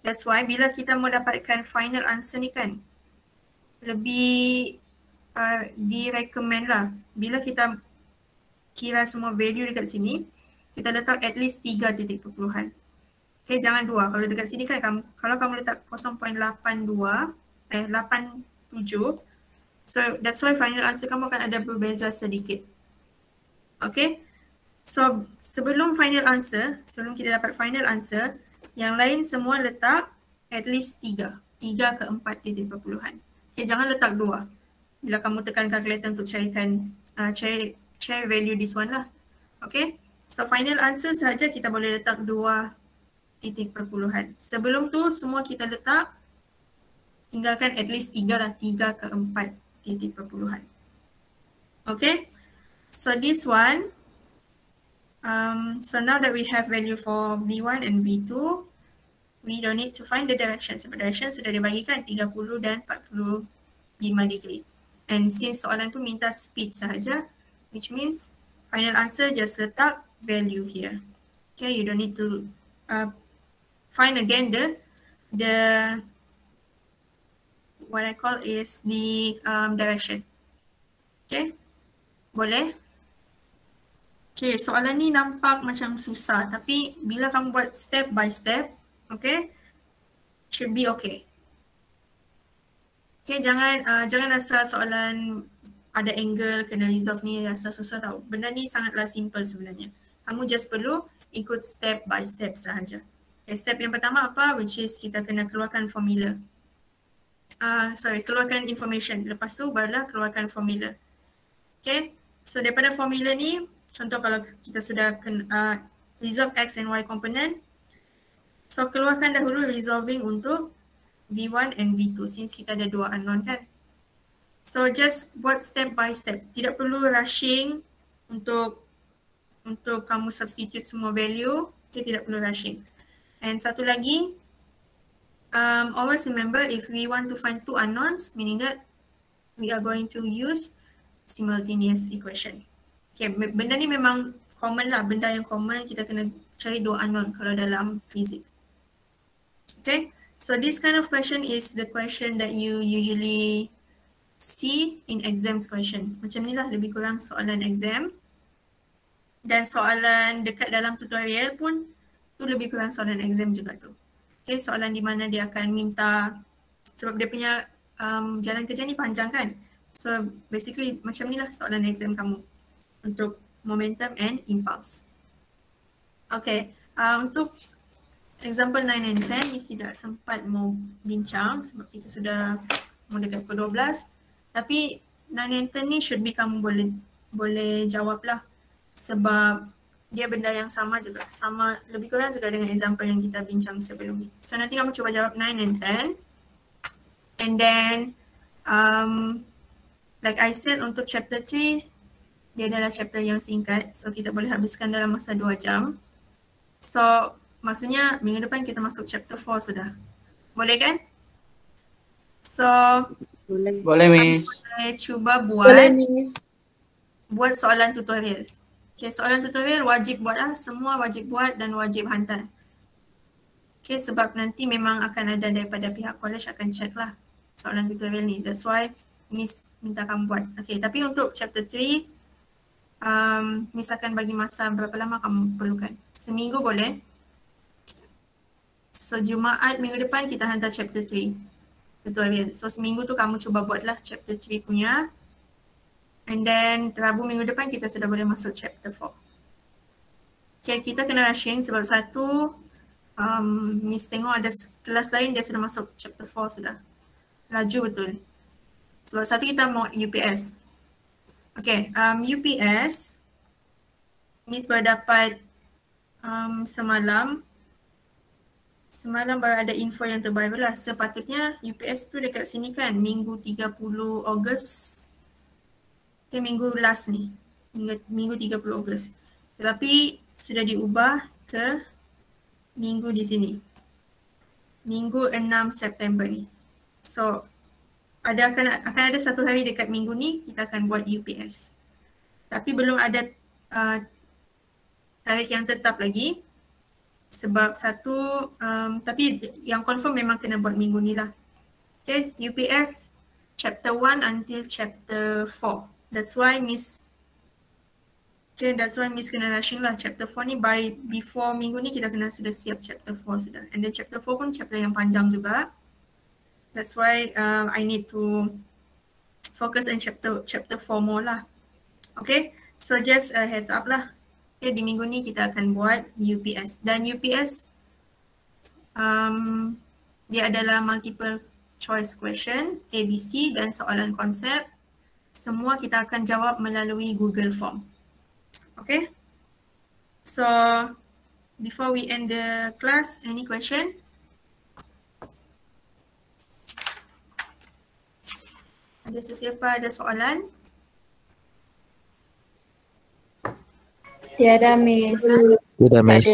that's why bila kita mau dapatkan final answer ni kan, lebih direkomend lah. Bila kita kira semua value dekat sini, kita letak at least 3 titik perpuluhan. Okay, jangan 2. Kalau dekat sini kan, kalau kamu letak 0.82, 87, so that's why final answer kamu akan ada berbeza sedikit. Okay, so sebelum kita dapat final answer, yang lain semua letak at least 3 ke 4 titik perpuluhan. Okay, jangan letak 2. Bila kamu tekan calculator untuk cari value this one lah. Okay, so final answer sahaja kita boleh letak 2 titik perpuluhan. Sebelum tu semua kita letak, tinggalkan at least 3 lah, 3 ke 4 titik perpuluhan. Okay, so this one, so now that we have value for V1 and V2, we don't need to find the direction. Sebab direction sudah dibagikan 30 dan 45 degree. And since soalan tu minta speed sahaja, which means final answer just letak value here. Okay, you don't need to find again the what I call is the direction. Okay, boleh? Okay, soalan ni nampak macam susah, tapi bila kamu buat step by step, okay, should be okay. Okay, jangan rasa soalan ada angle kena resolve ni rasa susah tau. Benda ni sangatlah simple sebenarnya. Kamu just perlu ikut step by step sahaja. Okay, step yang pertama apa? Which is kita kena keluarkan formula. Keluarkan information. Lepas tu barulah keluarkan formula. Okay, so daripada formula ni, contoh kalau kita sudah resolve X and Y component, so keluarkan dahulu resolving untuk V1 and V2 since kita ada 2 unknown kan. So just buat step by step. Tidak perlu rushing untuk kamu substitute semua value. Okay, tidak perlu rushing. And satu lagi, always remember if we want to find 2 unknowns, meaning that we are going to use simultaneous equation. Okay, benda ni memang common lah. Benda yang common kita kena cari 2 unknown kalau dalam fizik. Okay, so this kind of question is the question that you usually see in exams question. Macam ni lah lebih kurang soalan exam. Dan soalan dekat dalam tutorial pun tu lebih kurang soalan exam juga tu. Okay, soalan di mana dia akan minta, sebab dia punya jalan kerja ni panjang kan. So basically macam ni lah soalan exam kamu untuk momentum and impulse. Okay, untuk example 9 and 10 Miss tidak sempat mau bincang sebab kita sudah mau dekat pukul 12. Tapi 9 and 10 ni should be kamu boleh jawab lah. Sebab dia benda yang sama juga. Sama lebih kurang juga dengan example yang kita bincang sebelum ni. So nanti kamu cuba jawab 9 and 10. And then like I said untuk chapter 3 dia adalah chapter yang singkat. So kita boleh habiskan dalam masa 2 jam. So maksudnya minggu depan kita masuk chapter 4 sudah. Boleh kan? So Boleh, Miss. boleh cuba Boleh, Miss. buat soalan tutorial. Okay, soalan tutorial wajib buat lah. Semua wajib buat dan wajib hantar. Okay, sebab nanti memang akan ada daripada pihak college akan check lah soalan tutorial ni. That's why Miss minta kamu buat. Okay, tapi untuk chapter 3, Miss akan bagi masa berapa lama kamu perlukan. Seminggu boleh. So Jumaat minggu depan kita hantar chapter 3 tutorial. So seminggu tu kamu cuba buatlah chapter 3 punya. And then Rabu minggu depan kita sudah boleh masuk chapter 4. Okay, kita kena rushing sebab satu, Miss tengok ada kelas lain dia sudah masuk chapter 4 sudah. Laju betul. Sebab satu kita mau UPS. Okay, UPS, Miss baru dapat semalam baru ada info yang terbaru lah. Sepatutnya UPS tu dekat sini kan minggu 30 Ogos. Okay, minggu last ni. Minggu 30 Ogos. Tetapi sudah diubah ke minggu di sini. Minggu 6 September ni. So akan ada satu hari dekat minggu ni kita akan buat UPS. Tapi belum ada tarikh yang tetap lagi. Sebab satu, tapi yang confirm memang kena buat minggu ni lah. Okay, UPS chapter 1 until chapter 4. That's why Miss kena rushing lah. Chapter 4 ni before minggu ni kita kena sudah siap chapter 4 sudah. And then chapter 4 pun chapter yang panjang juga. That's why I need to focus on chapter 4 more lah. Okay, so just a heads up lah. Okay, di minggu ni kita akan buat UPS. Dan UPS dia adalah multiple choice question, ABC dan soalan konsep. Semua kita akan jawab melalui Google Form. Okay. So before we end the class, any question? Ada sesiapa ada soalan? Tiada, Miss. Tidak, Miss.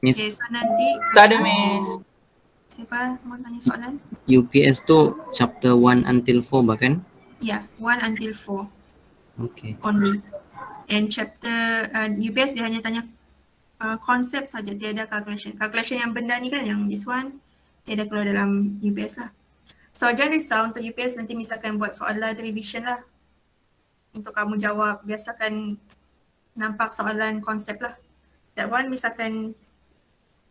Miss, Okay, so nanti Tak ada, Miss. siapa mau tanya soalan? UPS tu chapter 1 until 4 bahkan? Yeah, 1 until 4 Okay. only. And chapter UPS dia hanya tanya konsep saja, tiada calculation. Calculation yang benda ni kan, yang this one, tiada keluar dalam UPS lah. So jangan risau untuk UPS, nanti misalkan buat soalan revision lah. Untuk kamu jawab, biasakan nampak soalan konsep lah. That one misalkan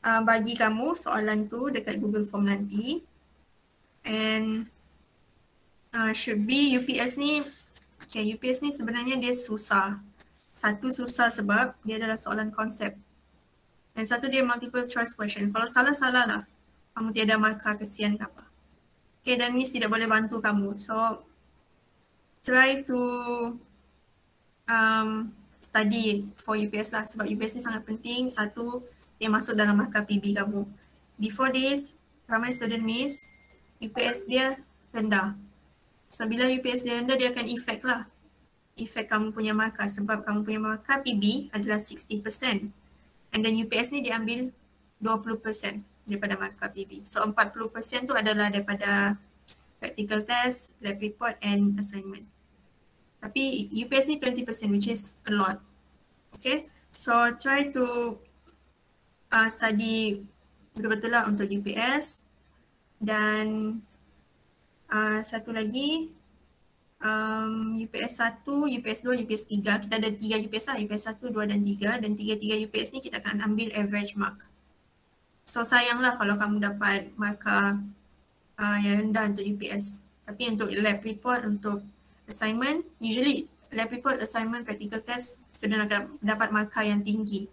bagi kamu soalan tu dekat Google Form nanti. And should be UPS ni, okay, UPS ni sebenarnya dia susah. Satu susah sebab dia adalah soalan konsep. Dan satu dia multiple choice question. Kalau salah-salah lah, kamu tiada markah, kesian ke apa. Okay, dan Miss tidak boleh bantu kamu. So try to study for UPS lah, sebab UPS ni sangat penting. Satu, dia masuk dalam markah PB kamu. Before this, ramai student Miss, UPS dia rendah. So bila UPS dia rendah, dia akan effect lah. Effect kamu punya markah, sebab kamu punya markah PB adalah 60%. And then UPS ni diambil 20% daripada markah PB. So 40% tu adalah daripada practical test, lab report and assignment. Tapi UPS ni 20%, which is a lot. Okay, so try to study betul-betul lah untuk UPS. Dan satu lagi, UPS 1, UPS 2, UPS 3. Kita ada 3 UPS lah, UPS 1, 2 dan 3. Dan 3 UPS ni kita akan ambil average mark. So sayanglah kalau kamu dapat markah yang rendah untuk UPS. Tapi untuk lab report, untuk assignment, usually lab report, assignment, practical test, student akan dapat markah yang tinggi.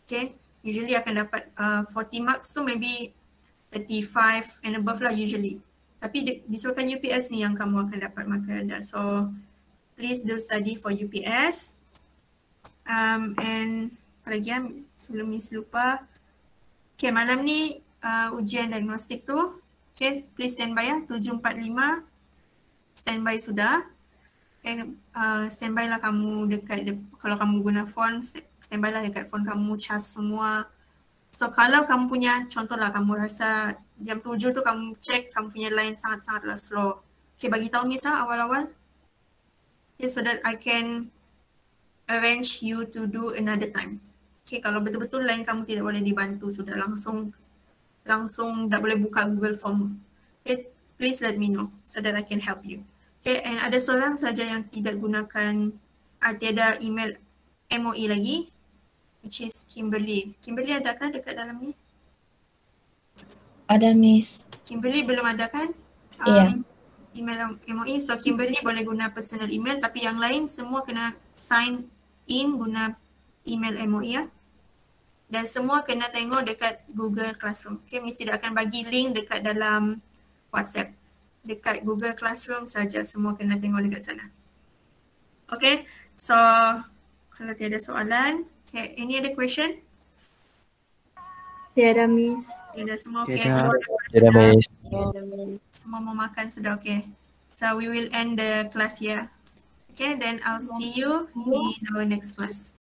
Okay, usually akan dapat 40 marks tu maybe 35 and above lah usually. Tapi disebabkan UPS ni yang kamu akan dapat markah rendah. So please do study for UPS. And apa lagi sebelum Miss lupa. Okay, malam ni ujian diagnostik tu. Okay, please stand by 7.45. Standby sudah. Okay, standby lah kamu dekat, kalau kamu guna phone, standby lah dekat phone kamu, charge semua. So kalau kamu punya, contohlah kamu rasa jam 7 tu kamu check, kamu punya line sangat-sangatlah slow. Okay, bagi tahu Miss awal-awal. Okay, so that I can arrange you to do another time. Okay, kalau betul-betul line kamu tidak boleh dibantu, sudah langsung tak boleh buka Google Form. Okay, please let me know so that I can help you. Okay, and ada seorang saja yang tidak gunakan, tiada email MOE lagi, which is Kimberly. Kimberly adakah dekat dalam ni? Ada, Miss. Kimberly belum ada kan? Iya. Email MOE. So Kimberly boleh guna personal email, tapi yang lain semua kena sign in guna email MOE . Dan semua kena tengok dekat Google Classroom. Okay, Miss tidak akan bagi link dekat dalam WhatsApp. Dekat Google Classroom saja, semua kena tengok dekat sana. Okay, so kalau tiada soalan, okay, any other question? Tiada, Miss. Tiada, semua okay. Tiada. Tidak, Miss. Semua mau makan sudah okay. So we will end the class here. Okay, then I'll see you in our next class.